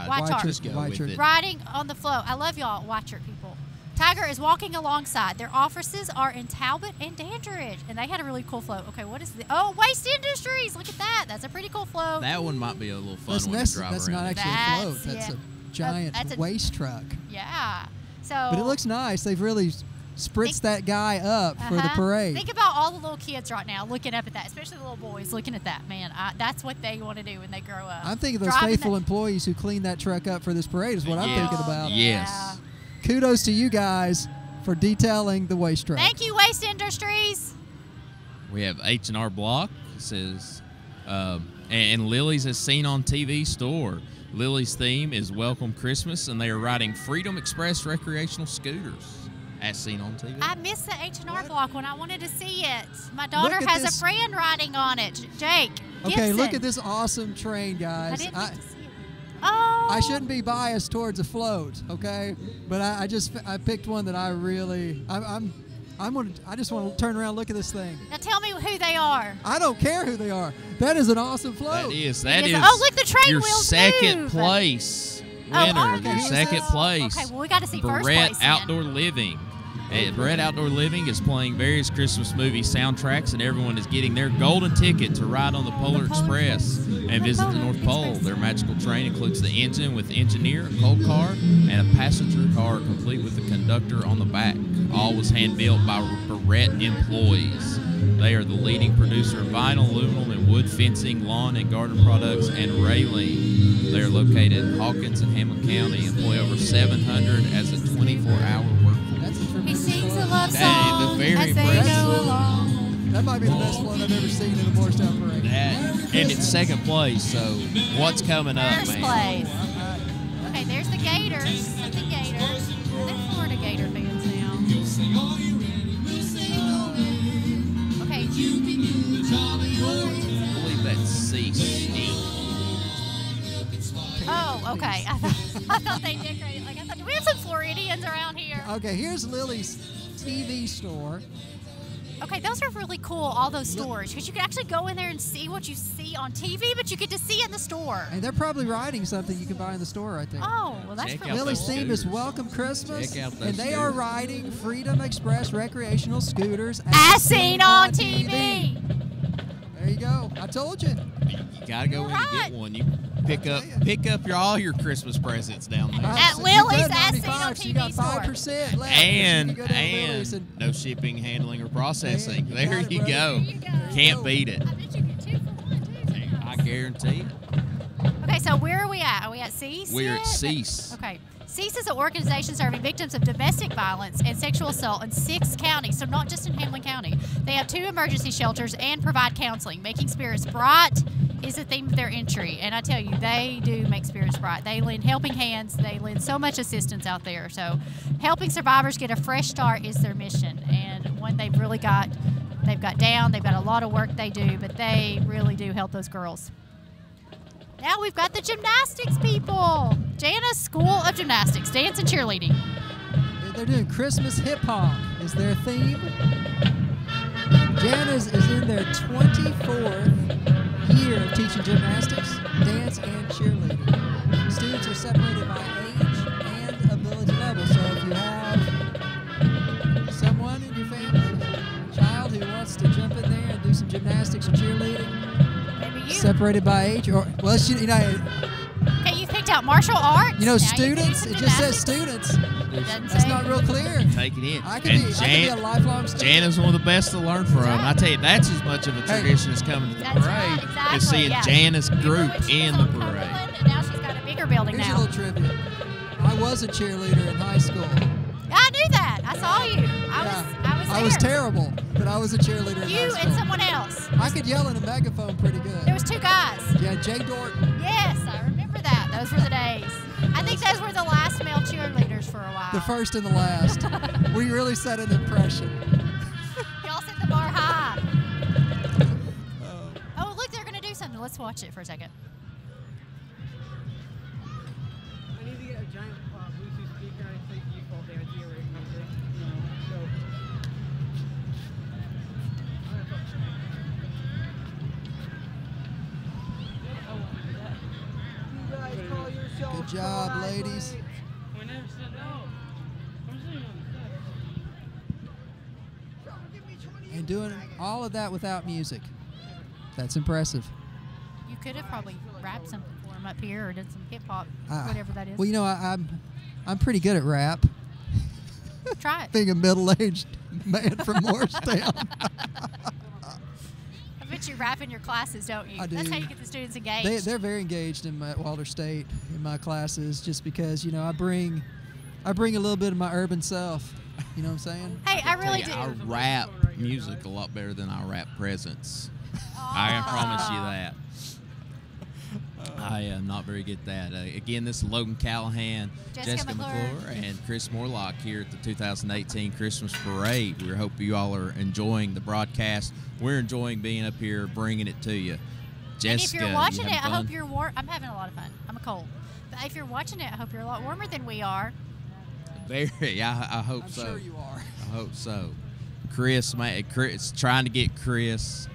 White chart. Just go White with chart. it. riding on the float. I love y'all, Watcher people. Tiger is walking alongside. Their offices are in Talbot and Dandridge, and they had a really cool float. Okay, what is the? Oh, Waste Industries. Look at that. That's a pretty cool float. That one might be a little fun That's, one that's, to drive that's around. not in. actually a float. That's- That's yeah. a giant That's a- waste truck. Yeah. So. But it looks nice. They've really spritzed that guy up for the Uh-huh. parade. Think about all the little kids right now looking up at that, especially the little boys looking at that. Man, that's what they want to do when they grow up. I'm thinking those Driving faithful that- employees who clean that truck up for this parade is what I'm Yeah. thinking about. Yes. Kudos to you guys for detailing the waste truck. Thank you, Waste Industries. We have H&R Block. It says, and Lily's as seen on TV store. Lily's theme is Welcome Christmas, and they are riding Freedom Express recreational scooters, as seen on TV. I missed the H&R block when I wanted to see it. My daughter at has this. a friend riding on it, Jake. Okay, look Gibson. at this awesome train, I guys. didn't get to see it. Oh. I shouldn't be biased towards a float, okay? But I picked one that I really I just want to turn around and look at this thing. Now tell me who they are. I don't care who they are. That is an awesome float. That is Oh, look, the train your wheels second move. place Oh, winner. okay. Your second place. Okay, well, we got to see first Barrett place then. Outdoor Living. Barrett Outdoor Living is playing various Christmas movie soundtracks, and everyone is getting their golden ticket to ride on the Polar Express and visit the North Pole. Their magical train includes the engine with the engineer, a coal car, and a passenger car complete with the conductor on the back. All was hand-built by Barrett employees. They are the leading producer of vinyl, aluminum, and wood fencing, lawn and garden products, and railing. They are located in Hawkins and Hamlin County, employ over 700 as a 24-hour workforce. That's a He tremendous sings a float. love That is song very as they impressive. go along. That might be the best float I've ever seen in a Morristown parade. And it's second place, so what's coming up, First man? place. Okay, there's the Gators. The Gators. They're Florida Gator fans now. Okay. I believe that's C. Oh, okay. I thought they decorated. Like I thought, do we have some Floridians around here? Okay, here's Lily's TV store. Okay, those are really cool. All those stores, because you can actually go in there and see what you see on TV, but you get to see it in the store. And they're probably riding something you can buy in the store right there. Oh, well, that's Check pretty out cool. Lily's those theme is scooters. Welcome Christmas, Check out those and they are scooters. riding Freedom Express recreational scooters As seen on TV. There you go. I told you. You gotta go in and Right. get one. You pick up all your Christmas presents down there. At You Lily's could As Seen 95, on so you got TV store. 5% left. And You can go down to Lily's and no shipping, handling, or processing. Man, There got it, you brother. go. There you go. Can't beat it. I bet you get 2 for 1 too. I guarantee it. Okay, so So where are we at? Are we at CEASE? We're at yet? CEASE. Okay. CEASE is an organization serving victims of domestic violence and sexual assault in 6 counties, so not just in Hamlin County. They have 2 emergency shelters and provide counseling. Making spirits bright is the theme of their entry, and I tell you, they do make spirits bright. They lend helping hands. They lend so much assistance out there. So helping survivors get a fresh start is their mission, and one they've got down. They've got a lot of work they do, but they really do help those girls. Now we've got the gymnastics people. Jana's School of Gymnastics, dance and cheerleading. They're doing Christmas hip hop is their theme. Jana's is in their 24th year of teaching gymnastics, dance, and cheerleading. Students are separated by age and ability level. So if you have someone in your family, a child who wants to jump in there and do some gymnastics or cheerleading, Maybe you. separated by age, or well, you know. Okay, you picked out martial arts. You know, Now you can do students, some it just says gymnastics. students. Doesn't That's say. not real clear. Take it in. I could be a lifelong student. Jana's one of the best to learn from. I tell you, that's as much of a Hey. tradition as coming to the That's right, parade exactly, as seeing yeah. Jana's group Remember when she in was the on parade. Cumberland, and now she's got a bigger building Here's a now. little trivia. I was a cheerleader in high school. I knew that. I saw you. I I was was there. terrible, but I was a cheerleader in high You school. and someone else. I could yell in a megaphone pretty good. There was 2 guys. Yeah, Jay Dorton, Yes, I remember that. Those were the days. I think those were the last male cheerleaders for a while. the first and the last. We really set an impression. Y'all set the bar high. Oh, look, they're going to do something. Let's watch it for a second. I need to get a giant Bluetooth speaker. I think default there. It's here where it comes in. So. You guys call yourself Good job, ladies. We never said no. I'm sitting on the steps. And doing all of that without music. That's impressive. You could have probably rapped something for him up here or did some hip hop, Ah. whatever that is. Well, you know, I'm pretty good at rap. Try it. Being a middle-aged man from Morristown. I bet you rap in your classes, don't you? I do. That's how you get the students engaged. They're very engaged in my Walter State in my classes, just because I bring a little bit of my urban self. You know what I'm saying? Hey, I really do. I rap music a lot better than I rap presents. I can promise you that. I am not very good at that. Again, this is Logan Callahan, Jessica McClure. and Chris Morlock here at the 2018 Christmas Parade. We hope you all are enjoying the broadcast. We're enjoying being up here, bringing it to you. Jessica, And if you're watching you it, I having hope fun? you're warm. I'm having a lot of fun. I'm a cold. But if you're watching it, I hope you're a lot warmer than we are. Very. I hope I'm so. sure you are. I hope so. Chris trying to get Chris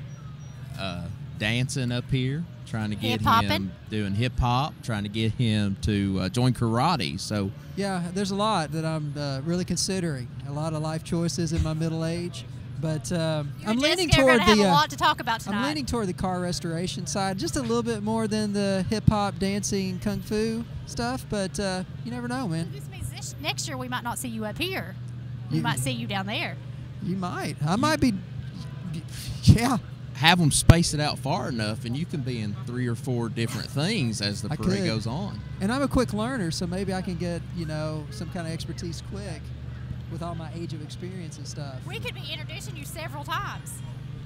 dancing up here, trying to get Hip-hopping. him doing hip hop, trying to get him to join karate. So Yeah, there's a lot that I'm really considering. A lot of life choices in my middle age, but I'm leaning Jessica are toward gonna have the. a lot to talk about tonight. I'm leaning toward the car restoration side, just a little bit more than the hip hop, dancing, kung fu stuff. But you never know, man. This means next year we might not see you up here. We You- might see you down there. You might. I might be. Yeah. have them space it out far enough, and you can be in 3 or 4 different things as the I parade could. goes on. And I'm a quick learner, so maybe I can get some kind of expertise quick with all my age of experience and stuff. We could be introducing you several times.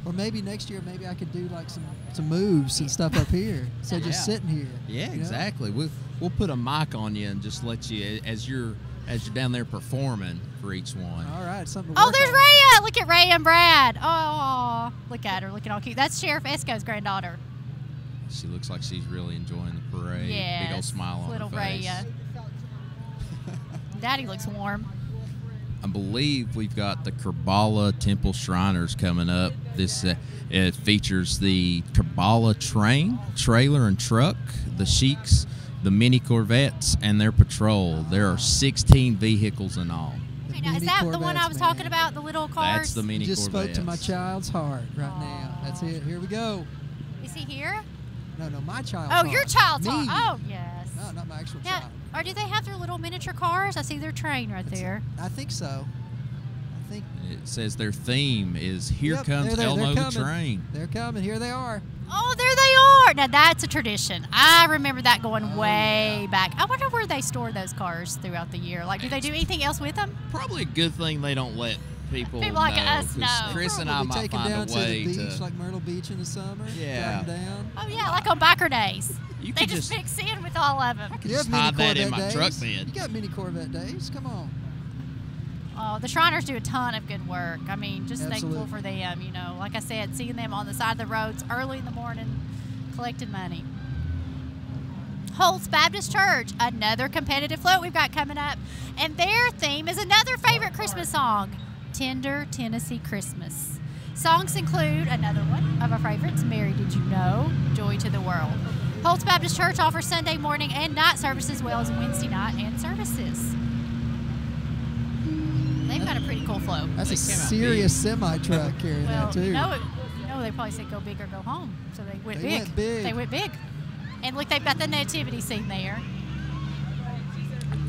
Or maybe next year, maybe I could do like some moves and stuff up here. So just Yeah. sitting here. Yeah, you know? exactly. We'll put a mic on you and just let you as you're down there performing for each one. All right, something to Oh, work there's on. Rhea. Look at Ray and Brad. Oh, look at her, looking all cute. That's Sheriff Esco's granddaughter. She looks like she's really enjoying the parade. Big old Yes, smile on little her face. Rhea. Daddy looks warm. I believe we've got the Kerbala Temple Shriners coming up. This it features the Kerbala train, trailer, and truck, the Sheiks, the mini Corvettes, and their patrol. There are 16 vehicles in all. The Okay, now, is mini that the one I Corvettes, was man. talking about, the little cars? That's the You mini just Corvettes. spoke to my child's heart right now. That's it. Here we go. Is he here? No, my child's Oh, heart. your child's Me. heart. Oh, yes. No, not my actual Yeah. child. Or do they have their little miniature cars? I see their train right there. I think so. It says their theme is "Here Yep, comes they're Elmo the coming. train." They're coming. Here they are. Oh, there they are. Now that's a tradition. I remember that going way back. I wonder where they store those cars throughout the year. Like, do they do anything else with them? Probably a good thing they don't let people like know, us 'cause know. Chris and I Probably might take 'em find down a way to the beach, to. like Myrtle Beach in the summer. Yeah. Drive 'em down. Oh yeah, like on biker days. You They could just just mix in with all of them. You just have mini hide that in Corvette my days. truck bed. You got mini Corvette days. Come on. Oh, the Shriners do a ton of good work. I mean, just thankful Absolutely. for them. You know, like I said, seeing them on the side of the roads early in the morning, collecting money. Holt's Baptist Church, another competitive float we've got coming up, and their theme is another favorite Christmas song, Tender Tennessee Christmas. Songs include another one of our favorites, Mary Did You Know, Joy to the World. Holt's Baptist Church offers Sunday morning and night services as well as Wednesday night and services. They've got a pretty cool float. That's a They came out serious semi truck carrying Well, that too. you know, they probably said go big or go home, so they went They big. went big. They went big. And look, they've got the nativity scene there.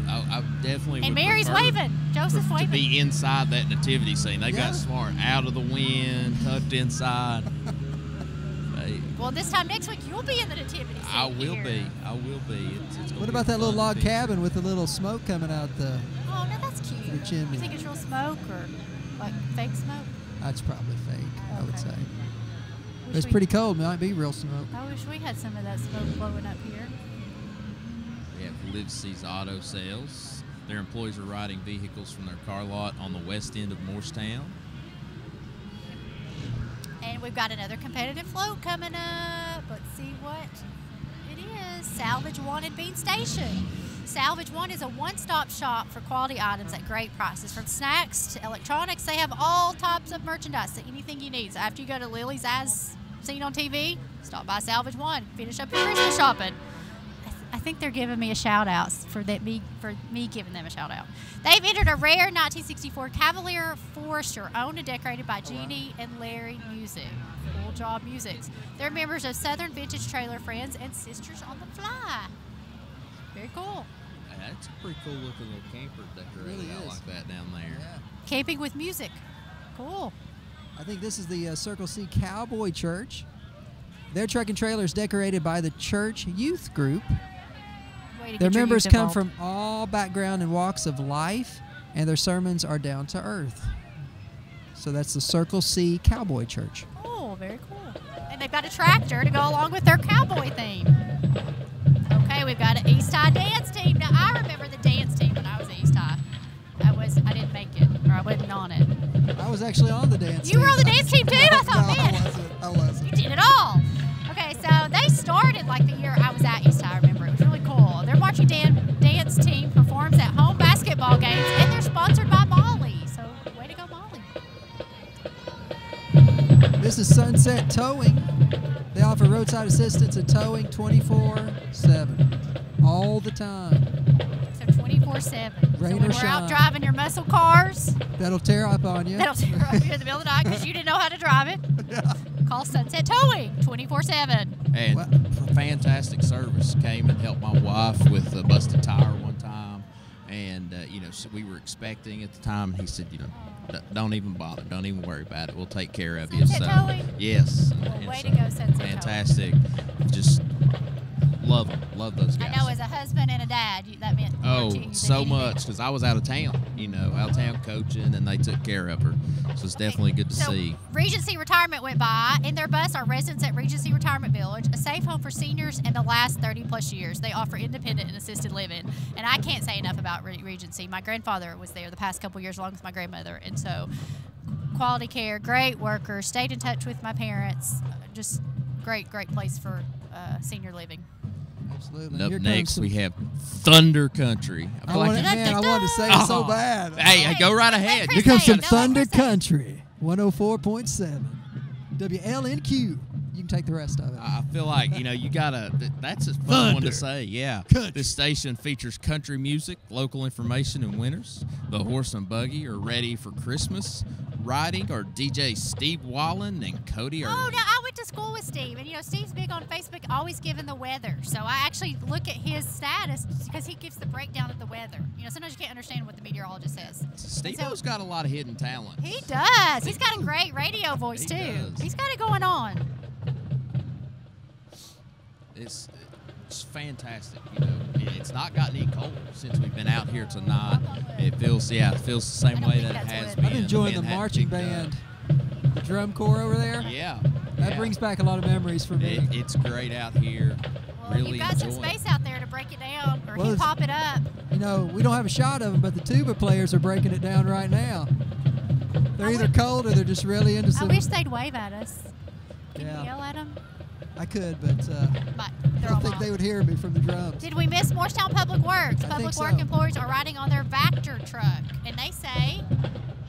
I definitely. And would Mary's prefer waving. Joseph's to waving. be inside that nativity scene. They Yeah. got smart, out of the wind, tucked inside. Well, this time next week, you'll be in the nativity scene. I will here. be. I will be. It's gonna What be about a that little fun log adventure. cabin with the little smoke coming out the? Oh, no, that's cute. The chimney. You think it's real smoke or like fake smoke? That's probably fake. I would Okay. say. Wish It's we- pretty cold. Might be real smoke. I wish we had some of that smoke blowing up here. We have Livesey's Auto Sales. Their employees are riding vehicles from their car lot on the west end of Morristown. And we've got another competitive float coming up. Let's see what it is. Salvage One at Bean Station. Salvage One is a one-stop shop for quality items at great prices. From snacks to electronics, they have all types of merchandise, so anything you need. So after you go to Lily's as seen on TV, stop by Salvage One, finish up your Christmas shopping. I think they're giving me a shout out for me giving them a shout out. They've entered a rare 1964 Cavalier Forester, owned and decorated by Jeannie and Larry Music. Full Job Musics. They're members of Southern Vintage Trailer Friends and Sisters on the Fly. Very cool. That's a pretty cool looking little camper decorated Really out is. like that down there. Yeah. Camping with music. Cool. I think this is the Circle C Cowboy Church. Their truck and trailer is decorated by the church youth group. Way to Their get your members youth come involved. from all background and walks of life, and their sermons are down to earth. So that's the Circle C Cowboy Church. Cool, very cool. And they've got a tractor to go along with their cowboy theme. Okay, we've got an East High dance team. Now, I remember the dance team when I was at East High. I didn't make it, or I wasn't on it. I was actually on the dance You team. were on the dance team too? I thought, No, man, I wasn't. you did it all. Okay, so they started like the year I was at East High, I remember. It was really cool. Their marching dance team performs at home basketball games, and they're sponsored by Molly. So, way to go, Molly. This is Sunset Towing. They offer roadside assistance and towing 24/7, all the time. So 24/7. So Rain when or we're out shine. driving your muscle cars, That'll tear up on you. that'll tear up you in the middle of the night because you didn't know how to drive it. Call Sunset Towing 24/7. And Well- fantastic service. Came and helped my wife with a busted tire one time. And, so we were expecting at the time. He said, don't even bother. Don't even worry about it. We'll take care of you. Sunset Towing? Yes. Well, And way so, to go, Sunset fantastic. Just love them. Love those guys. I know as a husband and a dad, that meant more Oh, to you than so anything. much, because I was out of town, out of town coaching, and they took care of her. So it's definitely good to So see. Regency Retirement went by. In their bus are residents at Regency Retirement Village, a safe home for seniors in the last 30-plus years. They offer independent and assisted living. And I can't say enough about Regency. My grandfather was there the past couple years along with my grandmother. And so quality care, great workers, stayed in touch with my parents. Just great place for senior living. Absolutely. And up Here next, comes we have Thunder Country. I I feel wanted, like man, I wanted to say it so Oh. bad. Hey, go right ahead. Chris Here comes say some it. No, let Thunder Chris say it. Country, 104.7. WLNQ. You can take the rest of it. I feel like, you gotta, that's a fun one to say, yeah. This station features country music, local information, and winners. The horse and buggy are ready for Christmas. Riding are DJ Steve Wallen and Cody Oh, Early. no, I went to school with Steve, and Steve's big on Facebook, always giving the weather. So I actually look at his status because he gives the breakdown of the weather. Sometimes you can't understand what the meteorologist says. Steve-O's got a lot of hidden talent. He does. He's got a great radio voice He too. does. He's got it going on. It's fantastic. You know, it's not gotten any colder since we've been out here tonight. It feels the same way that it has been. I'm enjoying the wind hadn't marching picked up. band, the drum corps over there. Yeah, That brings back a lot of memories for me. It's great out here. Well, Really you've got some enjoying it. space out there to break it down, or Well, he it's- pop it up. You know, we don't have a shot of them, but the tuba players are breaking it down right now. They're either cold or they're just really into I some. wish they'd wave at us. Can Yeah. you yell at them? I could, but But I they're don't all think gone. they would hear me from the drums. Did we miss Morristown Public Works? I Public think Work so. employees are riding on their Vector truck, and they say,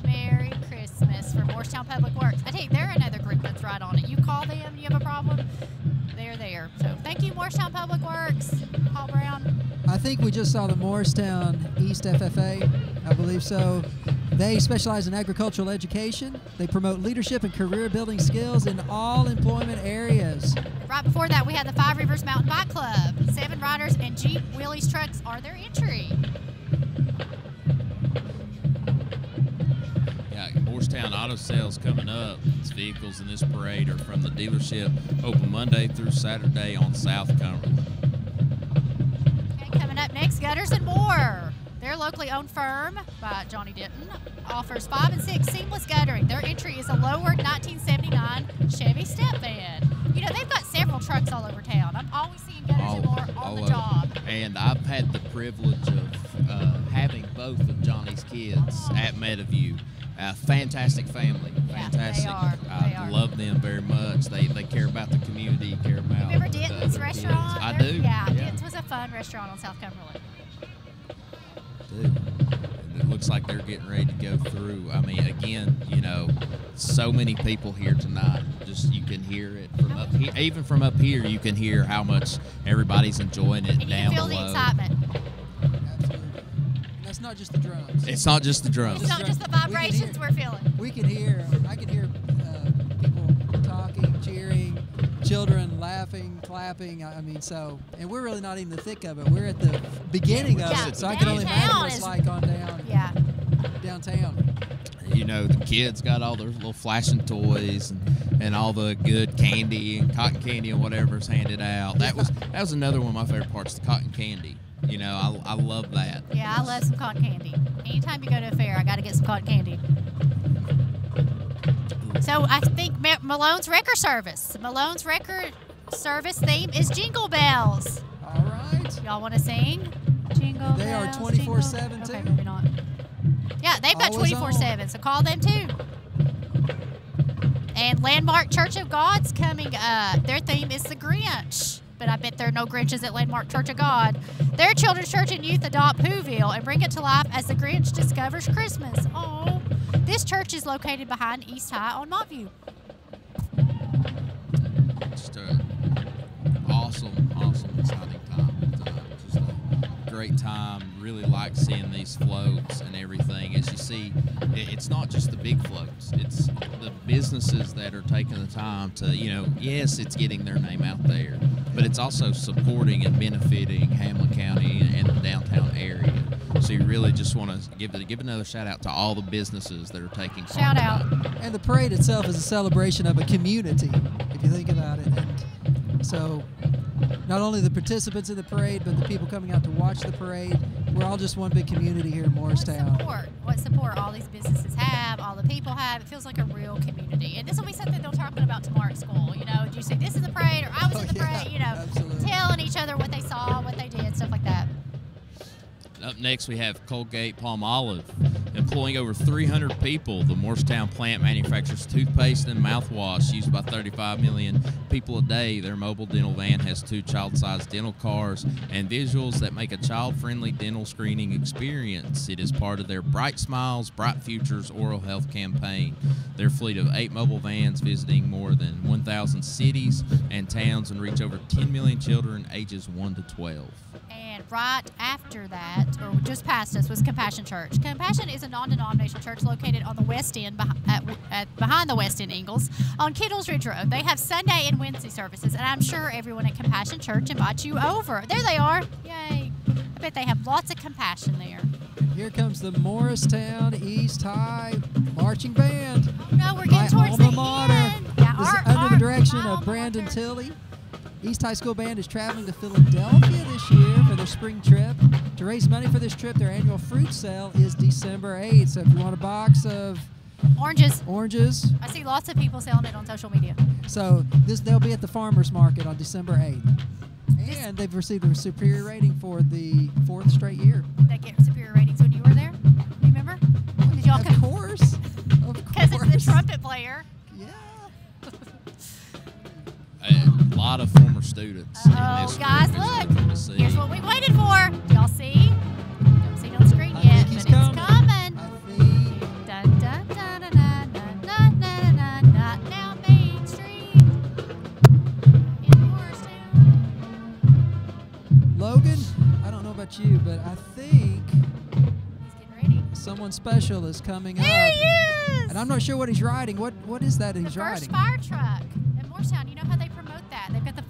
Merry Christmas for Morristown Public Works. I tell you, they're another group that's right on it. You call them, you have a problem, they're there. So thank you, Morristown Public Works. Paul Brown. I think we just saw the Morristown East FFA. I believe so. They specialize in agricultural education. They promote leadership and career building skills in all employment areas. Right before that, we had the Five Rivers Mountain Bike Club. 7 riders and Jeep Wheelies trucks are their entry. Yeah, Morristown Auto Sales coming up. Its vehicles in this parade are from the dealership, open Monday through Saturday on South Cumberland. Okay, coming up next, Gutters and More. Their locally owned firm by Johnny Denton offers 5 and 6 seamless guttering. Their entry is a lowered 1979 Chevy step van. You know, they've got several trucks all over town. I'm always seeing Gutters and More on the of job. them. And I've had the privilege of having both of Johnny's kids at Meadowview. Fantastic family, Yeah, they fantastic. are. They I are. love them very much. They care about the community, care about. Remember Denton's other restaurant? kids. I They're- do. Yeah, Denton's was a fun restaurant on South Cumberland. And it looks like they're getting ready to go through. I mean, again, you know, so many people here tonight. Just you can hear it from up here. Even from up here, you can hear how much everybody's enjoying it And you down can feel below. the excitement. Absolutely. That's not just the drums. It's not just the drums. It's not just the vibrations we're feeling. We can hear. I can hear people talking, cheering, children laughing, clapping. I mean, so, and we're really not in the thick of it. We're at the beginning of Yeah, it, so I can only imagine downtown what it's is- like on downtown. You know, the kids got all their little flashing toys and all the good candy and cotton candy and whatever's handed out. That was another one of my favorite parts, the cotton candy. You know, I love that. Yeah, I love some cotton candy. Anytime you go to a fair, I got to get some cotton candy. So I think Malone's Record Service. Malone's Record Service theme is Jingle Bells. All right. Y'all want to sing? Jingle They are bells, 24/7 jingle- too? Okay, maybe not. Yeah, they've got Always 24/7, so call them too. And Landmark Church of God's coming up. Their theme is the Grinch. But I bet there are no Grinches at Landmark Church of God. Their children's church and youth adopt Whoville and bring it to life as the Grinch discovers Christmas. Oh, this church is located behind East High on Montview. Just a awesome exciting time tonight. Just a great time. Really like seeing these floats and everything. As you see, it's not just the big floats. It's the businesses that are taking the time to, you know, yes, it's getting their name out there, but it's also supporting and benefiting Hamlin County and the downtown area. So you really just want to give another shout out to all the businesses that are taking part. Shout out. tonight. And the parade itself is a celebration of a community, if you think about it. And so not only the participants in the parade, but the people coming out to watch the parade, we're all just one big community here in Morristown. What support all these businesses have, all the people have. It feels like a real community. And this will be something they're talking about tomorrow at school. You know, did you say this is the parade or I was in the yeah, parade? You know, absolutely. telling each other what they saw, what they did, stuff like that. Up next, we have Colgate Palmolive. Employing over 300 people, the Morristown plant manufactures toothpaste and mouthwash used by 35 million people a day. Their mobile dental van has 2 child-sized dental cars and visuals that make a child-friendly dental screening experience. It is part of their Bright Smiles, Bright Futures oral health campaign. Their fleet of 8 mobile vans visiting more than 1,000 cities and towns and reach over 10 million children ages 1 to 12. And right after that, or just past us, was Compassion Church. Compassion is a non-denominational church located on the West End, behind the West End Ingalls, on Kittles Ridge Road. They have Sunday and Wednesday services, and I'm sure everyone at Compassion Church invites you over. There they are. Yay. I bet they have lots of compassion there. And here comes the Morristown East High Marching Band. Oh, no, we're My getting towards alma the mater. end. Yeah, This is our under the direction alma of Brandon mater. Tilley. East High School Band is traveling to Philadelphia this year for their spring trip. To raise money for this trip, their annual fruit sale is December 8th. So if you want a box of oranges. I see lots of people selling it on social media. So they'll be at the farmers market on December 8th. And they've received a superior rating for the 4th straight year. They get superior ratings when you were there? Remember? Did y'all Of course. Because it's the trumpet player. Yeah. A lot of former students. in Oh, this guys, group is look. nothing to see. Here's what we waited for. Y'all see? Don't see it on the screen I yet, think but he's it's coming. coming. I think. Dun, dun, dun, dun, dun, dun, dun, dun, dun, dun, down Main Street in Morristown. Logan, I don't know about you, but I think He's getting ready. someone special is coming There up. he is! And I'm not sure what he's riding. What is that The he's first riding? fire truck in Morristown. You know how they promote that? They've got the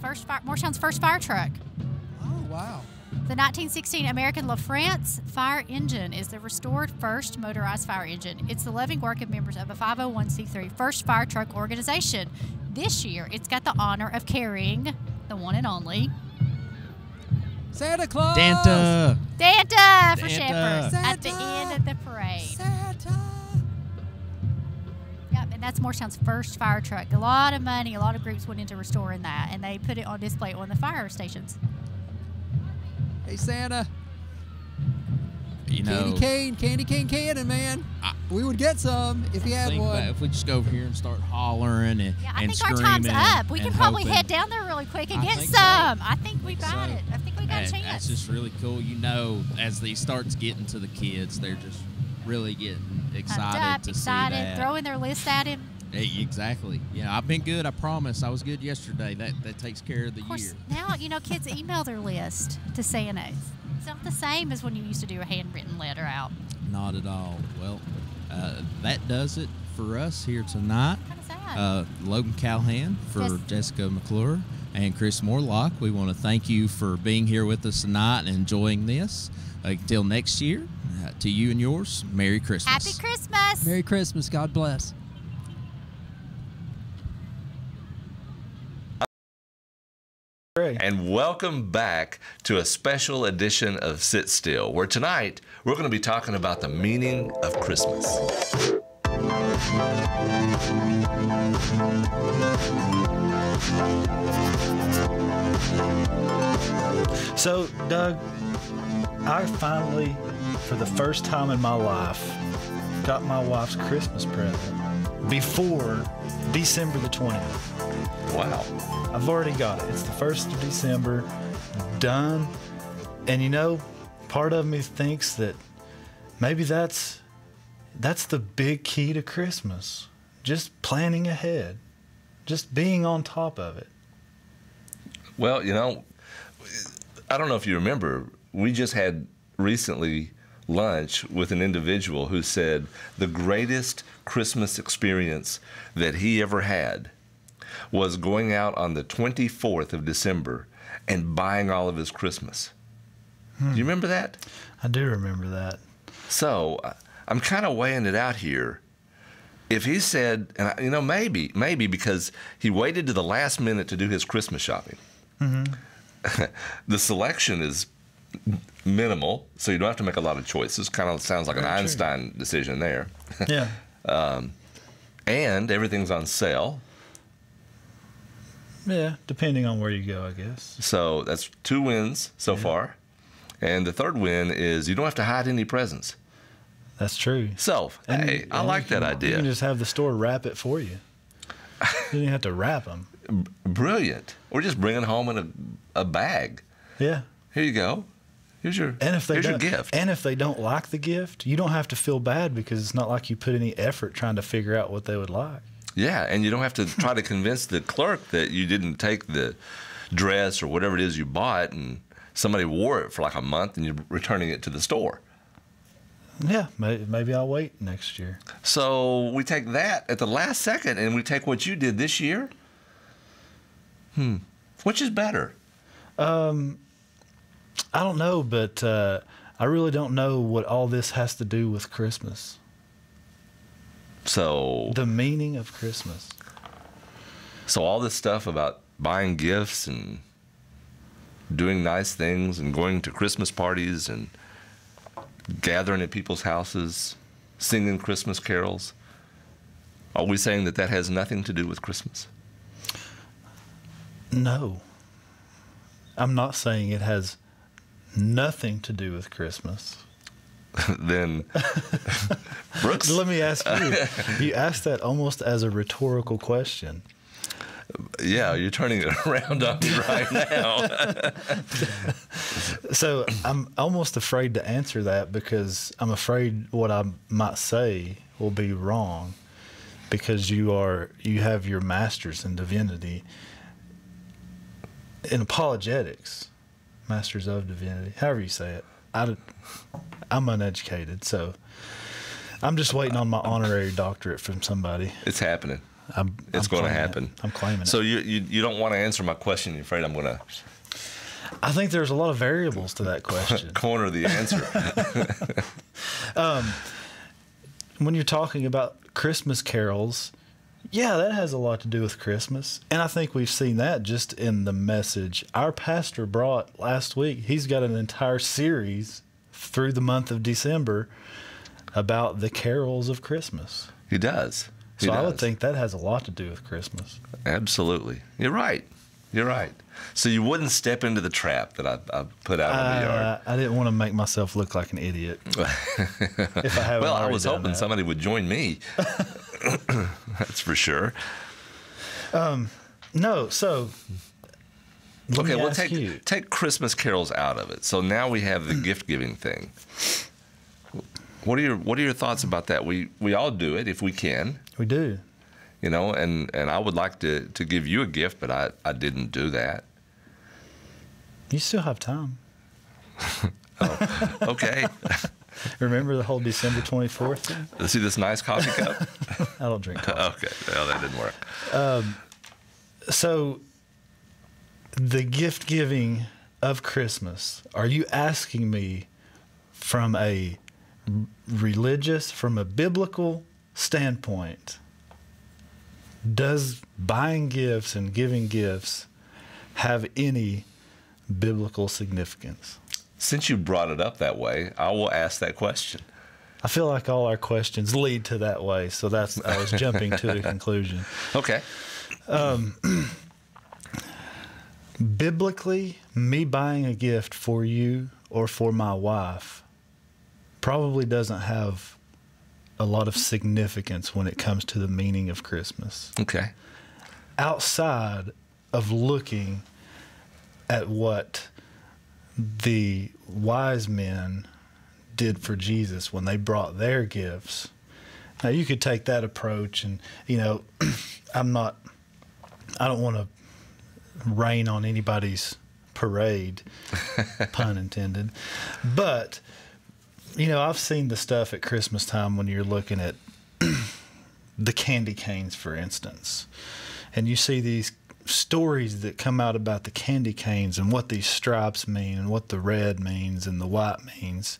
Morristown's first fire truck. Oh, wow. The 1916 American LaFrance fire engine is the restored first motorized fire engine. It's the loving work of members of a 501c3 First Fire Truck organization. This year, it's got the honor of carrying the one and only Santa Claus! Danta. Danta for Danta. shepherds at the Santa. end of the parade. Santa! Yep, and that's Morristown's first fire truck. A lot of money, a lot of groups went into restoring that, and they put it on display on the fire stations. Hey, Santa. You know, Candy cane cannon, man. We would get some if he had think one. about if we just go over here and start hollering and, Yeah, I and think our screaming time's up. We and can probably hoping. head down there really quick and I get think some. so. I think we've got So, it. I think we got a and chance. That's just really cool. You know, as these starts getting to the kids, they're just really getting Pumped excited up, to excited, see that. throwing their list at him. Exactly. Yeah, I've been good. I promise. I was good yesterday. That takes care of the Of course, year. now, kids email their list to Santa. It's not the same as when you used to do a handwritten letter out. Not at all. Well, that does it for us here tonight. Kind of sad. Logan Calhan for Yes. Jessica McClure and Chris Morlock. We want to thank you for being here with us tonight and enjoying this. Until next year, to you and yours, Merry Christmas. Happy Christmas. Merry Christmas. God bless. And welcome back to a special edition of Sit Still, where tonight we're going to be talking about the meaning of Christmas. So, Doug, I finally, for the first time in my life, got my wife's Christmas present before December the 20th. Wow. I've already got it. It's the 1st of December, done. And part of me thinks that maybe that's the big key to Christmas. Just planning ahead. Just being on top of it. Well, I don't know if you remember, we just had recently lunch with an individual who said the greatest Christmas experience that he ever had was going out on the 24th of December and buying all of his Christmas. Do you remember that? I do remember that. So I'm kind of weighing it out here. If he said, and maybe because he waited to the last minute to do his Christmas shopping. Mm-hmm. The selection is minimal, so you don't have to make a lot of choices. Kind of sounds like an Einstein decision there. Yeah. And everything's on sale. Yeah, depending on where you go, I guess. So that's 2 wins so far. And the third win is you don't have to hide any presents. That's true. So, hey, I like that You idea. can just have the store wrap it for you. You don't have to wrap them. Brilliant. Or just bring it home in a bag. Yeah. Here you go. Here's your gift. And if they don't like the gift, you don't have to feel bad because it's not like you put any effort trying to figure out what they would like. Yeah, and you don't have to try to convince the clerk that you didn't take the dress or whatever it is you bought and somebody wore it for like a month and you're returning it to the store. Yeah, maybe I'll wait next year. So we take that at the last second and we take what you did this year. Which is better? I don't know, but I really don't know what all this has to do with Christmas. So The meaning of Christmas. all this stuff about buying gifts and doing nice things and going to Christmas parties and gathering at people's houses, singing Christmas carols. Are we saying that that has nothing to do with Christmas? No. I'm not saying it has nothing to do with Christmas. Then, Brooks? Let me ask you. You asked that almost as a rhetorical question. Yeah, you're turning it around on me right now. So I'm almost afraid to answer that because I'm afraid what I might say will be wrong, because you have your master's in divinity, in apologetics, masters of divinity, however you say it. I'm uneducated, so I'm just waiting on my honorary doctorate from somebody. It's happening. It's going to happen. I'm claiming it. So you don't want to answer my question. You're afraid I'm going to I think there's a lot of variables to that question. corner the answer. When you're talking about Christmas carols, yeah, that has a lot to do with Christmas. And I think we've seen that just in the message our pastor brought last week. He's got an entire series through the month of December about the carols of Christmas. He does. So I would think that has a lot to do with Christmas. Absolutely. You're right. You're right. So you wouldn't step into the trap that I put out in the yard. I didn't want to make myself look like an idiot. If I haven't well, I already was done hoping that. somebody would join me. That's for sure. No, so let Okay, me well, ask you. take Christmas carols out of it. So now we have the gift giving thing. What are your thoughts about that? We all do it if we can. We do. You know, and I would like to give you a gift, but I didn't do that. You still have time. Oh, okay. Remember the whole December 24th thing? See this nice coffee cup? I don't drink coffee. Okay, well, that didn't work. So the gift giving of Christmas, are you asking me from a religious, from a biblical standpoint, does buying gifts and giving gifts have any biblical significance? Since you brought it up that way, I will ask that question. I feel like all our questions lead to that way, so I was jumping to the conclusion. Okay. Biblically, me buying a gift for you or for my wife probably doesn't have a lot of significance when it comes to the meaning of Christmas. Okay. Outside of looking at what the wise men did for Jesus when they brought their gifts. Now, you could take that approach and, you know, I don't want to rain on anybody's parade, pun intended. But, you know, I've seen the stuff at Christmas time when you're looking at the candy canes, for instance, and you see these stories that come out about the candy canes and what these stripes mean and what the red means and the white means.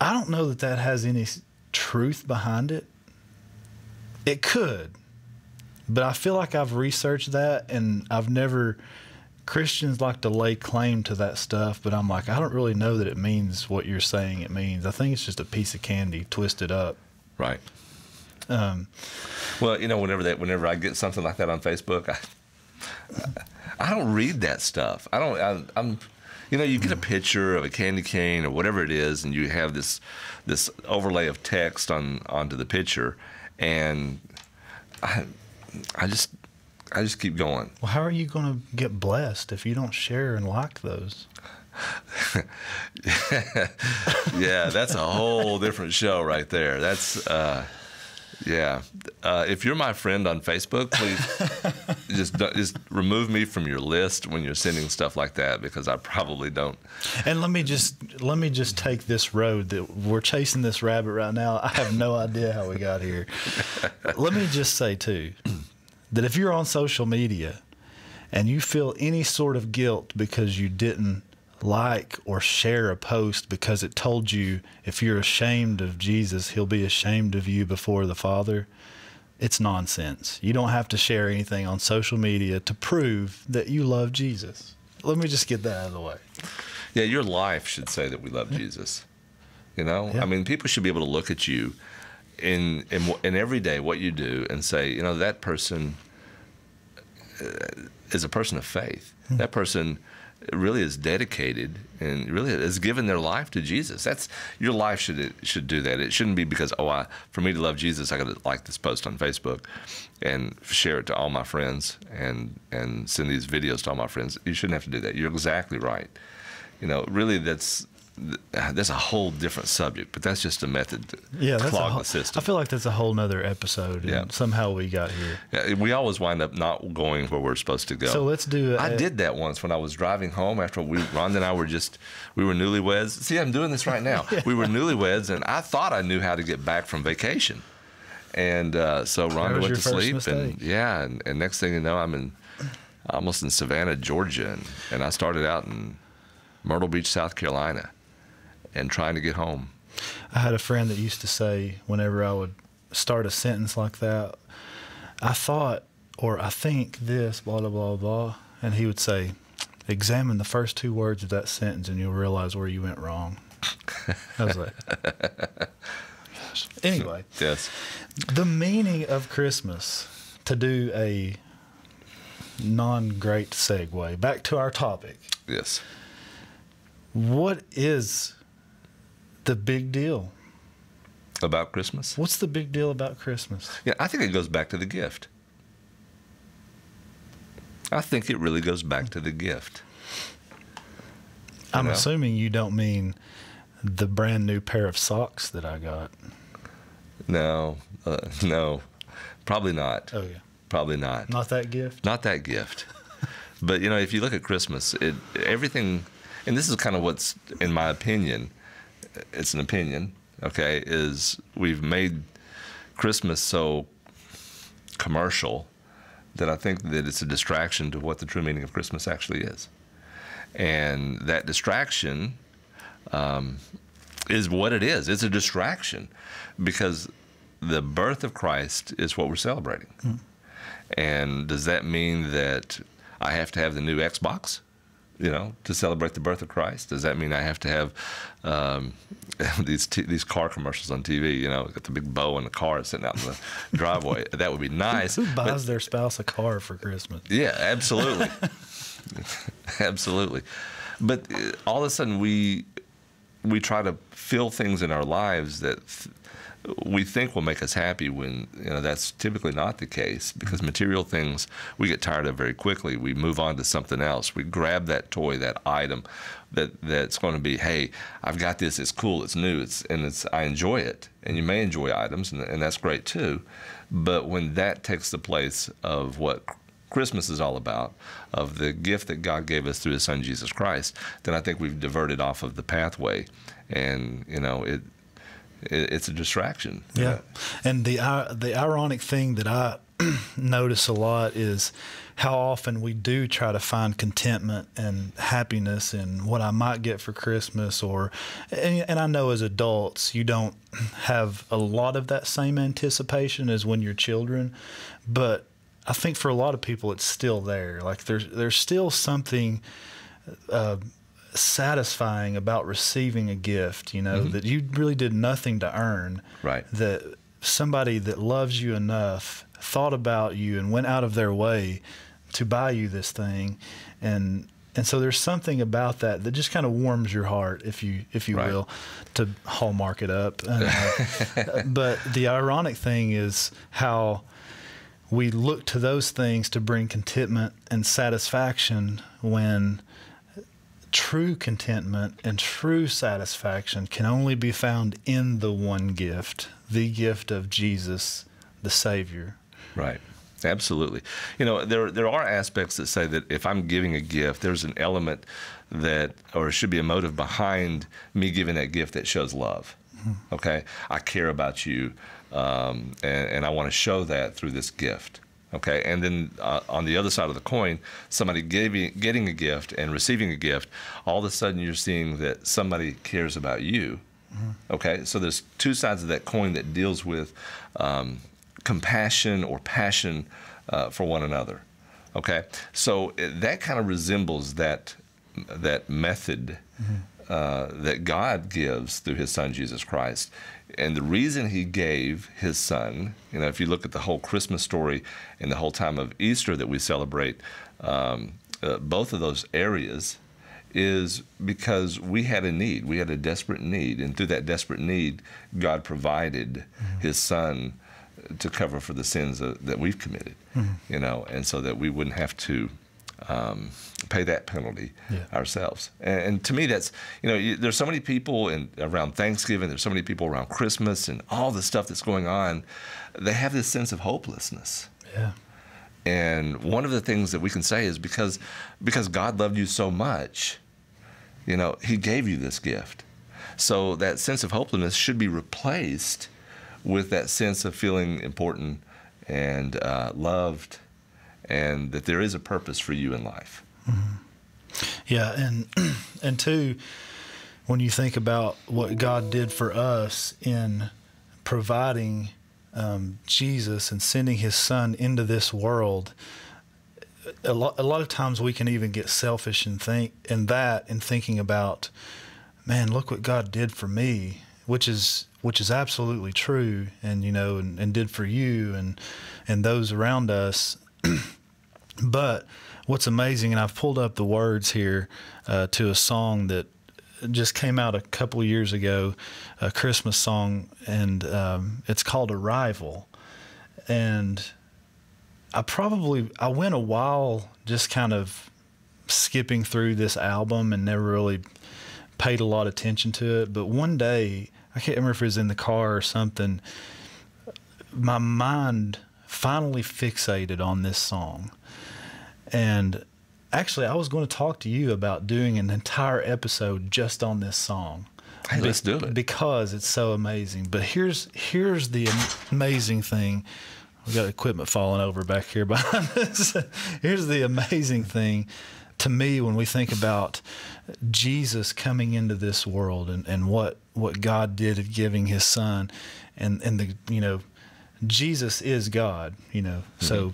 I don't know that has any truth behind it. It could, but I feel like I've researched that, and Christians like to lay claim to that stuff, but I'm like, I don't really know that it means what you're saying it means. I think it's just a piece of candy twisted up. Right. Well, you know, whenever I get something like that on Facebook, I don't read that stuff. I'm you know, you get a picture of a candy cane or whatever it is, and you have this overlay of text onto the picture, and I just keep going. Well, how are you going to get blessed if you don't share and like those? Yeah, that's a whole different show right there. That's yeah. If you're my friend on Facebook, please just remove me from your list when you're sending stuff like that, because I probably don't. And let me just take this road that we're chasing this rabbit right now. I have no idea how we got here. Let me just say too that if you're on social media and you feel any sort of guilt because you didn't like or share a post because it told you if you're ashamed of Jesus, he'll be ashamed of you before the Father, it's nonsense. You don't have to share anything on social media to prove that you love Jesus. Let me just get that out of the way. Yeah, your life should say that we love Jesus. You know, I mean, people should be able to look at you in every day what you do and say, you know, that person is a person of faith. That person really is dedicated and really has given their life to Jesus. That's your life should do that. It shouldn't be because, oh, for me to love Jesus, I got to like this post on Facebook and share it to all my friends and send these videos to all my friends. You shouldn't have to do that. You're exactly right. You know, really, that's a whole different subject, but that's just a method to clog the system. I feel like that's a whole nother episode, and somehow we got here. Yeah, we always wind up not going where we're supposed to go. So let's do it. I did that once when I was driving home after Rhonda and I were we were newlyweds. See, I'm doing this right now. We were newlyweds, and I thought I knew how to get back from vacation. And so Rhonda went to sleep, and next thing you know, I'm almost in Savannah, Georgia, and I started out in Myrtle Beach, South Carolina, and trying to get home. I had a friend that used to say whenever I would start a sentence like that, I thought, or I think this, blah, blah, blah, blah, and he would say, examine the first two words of that sentence and you'll realize where you went wrong. I was like, gosh. Anyway, yes. The meaning of Christmas, to do a non-great segue, back to our topic. Yes. What is the big deal about Christmas? What's the big deal about Christmas? Yeah, I think it goes back to the gift. I think it really goes back to the gift. I'm assuming you don't mean the brand new pair of socks that I got. No, no, probably not. Oh, yeah. Probably not. Not that gift? Not that gift. But, you know, if you look at Christmas, everything, and this is kind of what's, in my opinion, it's an opinion, okay, is we've made Christmas so commercial that I think that it's a distraction to what the true meaning of Christmas actually is. And that distraction is what it is. It's a distraction because the birth of Christ is what we're celebrating. Mm. And does that mean that I have to have the new Xbox, you know, to celebrate the birth of Christ? Does that mean I have to have these car commercials on TV, you know, got the big bow in the car sitting out in the driveway? That would be nice. Who buys their spouse a car for Christmas? Yeah, absolutely. Absolutely. But all of a sudden we try to fill things in our lives that we think will make us happy when, you know, that's typically not the case, because material things we get tired of very quickly. We move on to something else. We grab that toy, that item that's going to be, hey, I've got this, it's cool, it's new, I enjoy it. And you may enjoy items, and that's great too. But when that takes the place of what Christmas is all about, of the gift that God gave us through His Son Jesus Christ, then I think we've diverted off of the pathway, and you know it's a distraction. Yeah, and the ironic thing that I notice a lot is how often we do try to find contentment and happiness in what I might get for Christmas, and I know as adults you don't have a lot of that same anticipation as when you're children, but I think for a lot of people it's still there. Like there's still something satisfying about receiving a gift, you know, that you really did nothing to earn. Right. That somebody that loves you enough thought about you and went out of their way to buy you this thing, and so there's something about that just kind of warms your heart, if you will, to hallmark it up. But the ironic thing is how we look to those things to bring contentment and satisfaction when true contentment and true satisfaction can only be found in the one gift, the gift of Jesus, the Savior. Right. Absolutely. You know, there are aspects that say that if I'm giving a gift, there's an element that, or should be a motive behind me giving that gift that shows love. Mm-hmm. Okay? I care about you, and I want to show that through this gift. Okay? And then on the other side of the coin, somebody getting a gift and receiving a gift, all of a sudden you're seeing that somebody cares about you. Mm-hmm. Okay? So there's two sides of that coin that deals with compassion or passion for one another. Okay, so that kind of resembles that method that God gives through His Son Jesus Christ. And the reason He gave His Son, if you look at the whole Christmas story and the whole time of Easter that we celebrate, both of those areas, is because we had a need. We had a desperate need, and through that desperate need, God provided His Son to cover for the sins that we've committed, and so that we wouldn't have to pay that penalty ourselves. And to me, that's, there's so many people around Thanksgiving, there's so many people around Christmas and all the stuff that's going on, they have this sense of hopelessness. Yeah. And one of the things that we can say is because God loved you so much, He gave you this gift. So that sense of hopelessness should be replaced with that sense of feeling important and loved, and that there is a purpose for you in life. Yeah, and two, when you think about what God did for us in providing Jesus and sending His Son into this world, a lot of times we can even get selfish and thinking about, man, look what God did for me, which is absolutely true, and and did for you and those around us. But what's amazing, and I've pulled up the words here to a song that just came out a couple of years ago, a Christmas song, and it's called Arrival. And I went a while just kind of skipping through this album and never really paid a lot of attention to it. But one day, I can't remember if it was in the car or something, my mind finally fixated on this song. And actually, I was going to talk to you about doing an entire episode just on this song. Hey, let's do it. Because it's so amazing. But here's the amazing thing. We've got equipment falling over back here behind us. Here's the amazing thing to me when we think about Jesus coming into this world and what God did of giving His Son, and the Jesus is God, So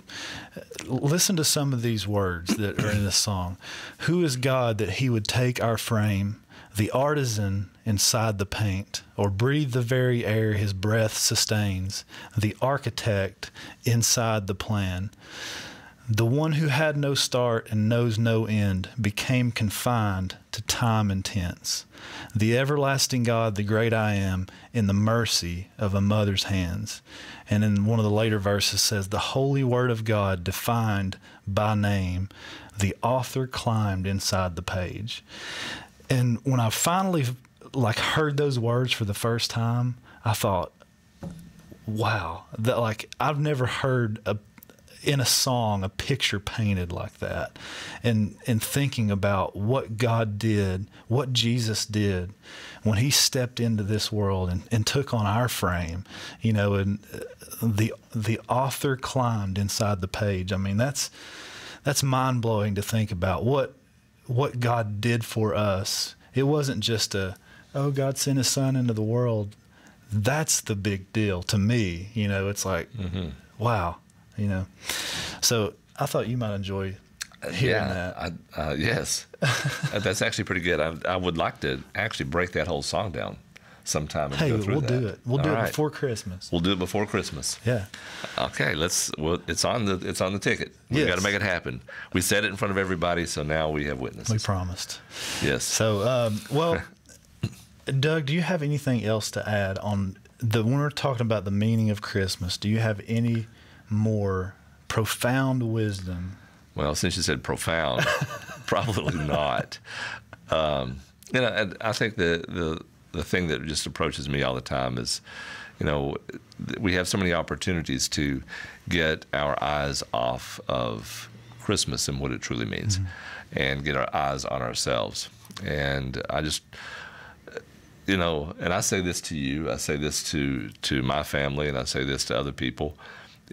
listen to some of these words that are in this song. Who is God that He would take our frame, the artisan inside the paint, or breathe the very air His breath sustains, the architect inside the plan? The one who had no start and knows no end became confined to time and tense. The everlasting God, the great I Am, in the mercy of a mother's hands. And in one of the later verses says, the holy word of God defined by name, the author climbed inside the page. And when I finally heard those words for the first time, I thought, wow, that I've never heard in a song a picture painted like that, and thinking about what God did, what Jesus did when He stepped into this world and took on our frame, and the author climbed inside the page. I mean, that's mind blowing to think about what God did for us. It wasn't just God sent His Son into the world. That's the big deal to me. It's like, wow. So I thought you might enjoy hearing that. Yes, that's actually pretty good. I would like to actually break that whole song down sometime. And go through we'll that. do it. We'll do it before Christmas. We'll do it before Christmas. Yeah. Okay. It's on the ticket. We've got to make it happen. We said it in front of everybody, so now we have witnesses. We promised. Yes. So, Doug, do you have anything else to add on when we're talking about the meaning of Christmas? Do you have any more profound wisdom? Well, since you said profound, probably not. I think the thing that just approaches me all the time is, we have so many opportunities to get our eyes off of Christmas and what it truly means, and get our eyes on ourselves. And I just, and I say this to you, I say this to my family, and I say this to other people,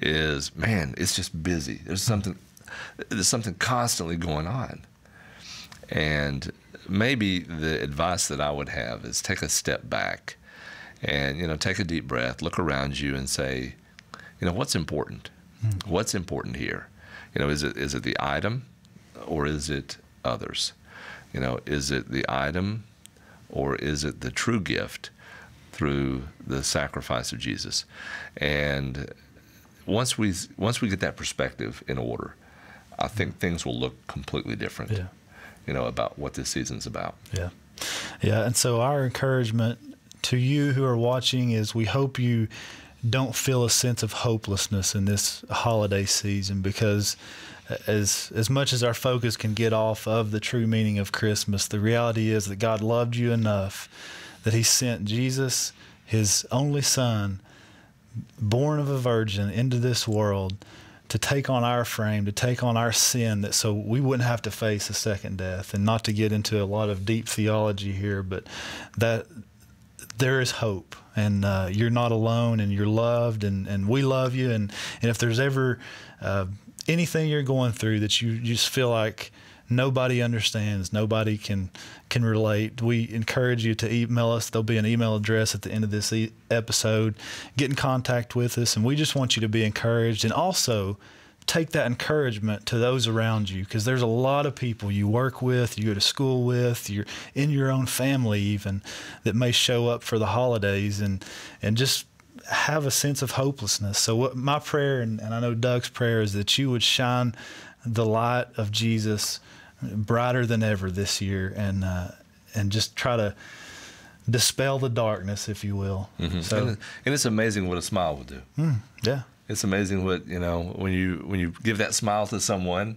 is, man, it's just busy. There's something constantly going on. And maybe the advice that I would have is take a step back and, take a deep breath, look around you and say, you know, what's important? What's important here? You know, is it the item, or is it others? You know, is it the item, or is it the true gift through the sacrifice of Jesus? And once we get that perspective in order, I think things will look completely different. Yeah. You know, about what this season's about. Yeah. Yeah. And so our encouragement to you who are watching is we hope you don't feel a sense of hopelessness in this holiday season, because as much as our focus can get off of the true meaning of Christmas, the reality is that God loved you enough that he sent Jesus, his only son, born of a virgin, into this world to take on our frame, to take on our sin, that so we wouldn't have to face a second death. And not to get into a lot of deep theology here, but that there is hope, and you're not alone, and you're loved, and we love you. And if there's ever anything you're going through that you just feel like nobody understands, nobody can relate, we encourage you to email us. There'll be an email address at the end of this episode. Get in contact with us, and we just want you to be encouraged, and also take that encouragement to those around you, because there's a lot of people you work with, you go to school with, you're in your own family even, that may show up for the holidays and just have a sense of hopelessness. So what my prayer, and I know Doug's prayer, is that you would shine the light of Jesus brighter than ever this year, and just try to dispel the darkness, if you will. Mm-hmm. So, and it's amazing what a smile will do. Yeah. It's amazing what, you know, when you give that smile to someone,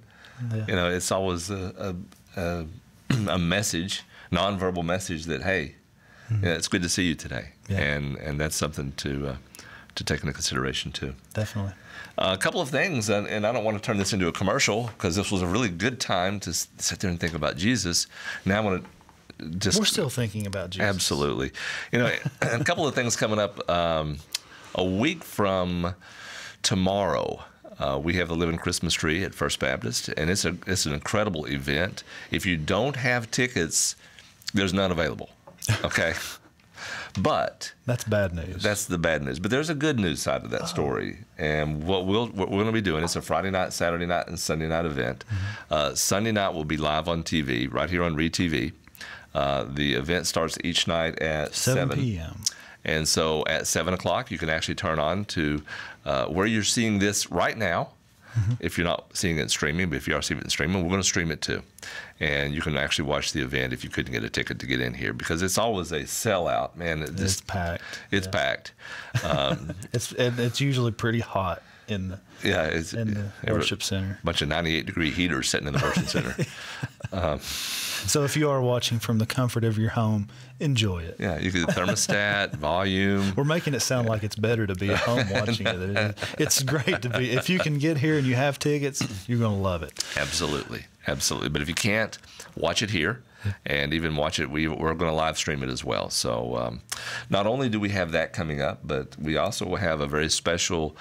Yeah. you know, it's always a message, nonverbal message that, hey, yeah, it's good to see you today. Yeah. And that's something to take into consideration too. Definitely. A couple of things, and I don't want to turn this into a commercial, because this was a really good time to sit there and think about Jesus. Now I want to just... We're still thinking about Jesus. Absolutely. You know, a couple of things coming up. A week from tomorrow, we have the Living Christmas Tree at First Baptist, and it's an incredible event. If you don't have tickets, there's none available. Okay. But that's bad news. That's the bad news. But there's a good news side of that story. And what we're going to be doing, it's a Friday night, Saturday night, and Sunday night event. Sunday night will be live on TV, right here on RETV. The event starts each night at 7 p.m. And so at 7 o'clock, you can actually turn on to where you're seeing this right now. If you're not seeing it in streaming, but if you are seeing it in streaming, we're going to stream it too. And you can actually watch the event if you couldn't get a ticket to get in here, because it's always a sellout, man. It's packed. It's packed. It's usually pretty hot in the worship center. A bunch of 98-degree heaters sitting in the worship center. So if you are watching from the comfort of your home, enjoy it. Yeah, you get the thermostat, volume. We're making it sound like it's better to be at home watching it. It's great to be. If you can get here and you have tickets, you're going to love it. Absolutely. Absolutely. But if you can't, watch it here. And even watch it, we're going to live stream it as well. So not only do we have that coming up, but we also will have a very special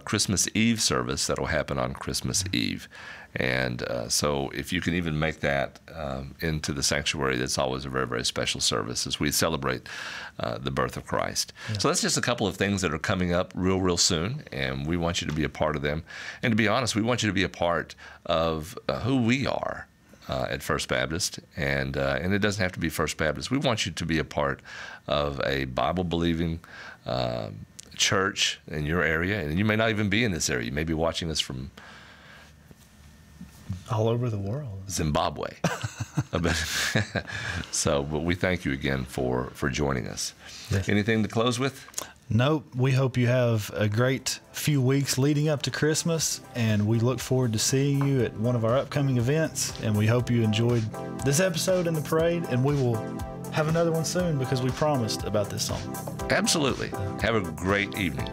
Christmas Eve service that will happen on Christmas Eve. And so if you can even make that into the sanctuary, that's always a very, very special service as we celebrate the birth of Christ. Yeah. So that's just a couple of things that are coming up real soon, and we want you to be a part of them. And to be honest, we want you to be a part of who we are at First Baptist, and it doesn't have to be First Baptist. We want you to be a part of a Bible-believing church in your area, and you may not even be in this area. You may be watching us from all over the world, Zimbabwe. So, but we thank you again for joining us. Yes. Anything to close with? Nope. We hope you have a great few weeks leading up to Christmas, and we look forward to seeing you at one of our upcoming events. And we hope you enjoyed this episode in the parade, and we will have another one soon because we promised about this song. Absolutely. Have a great evening.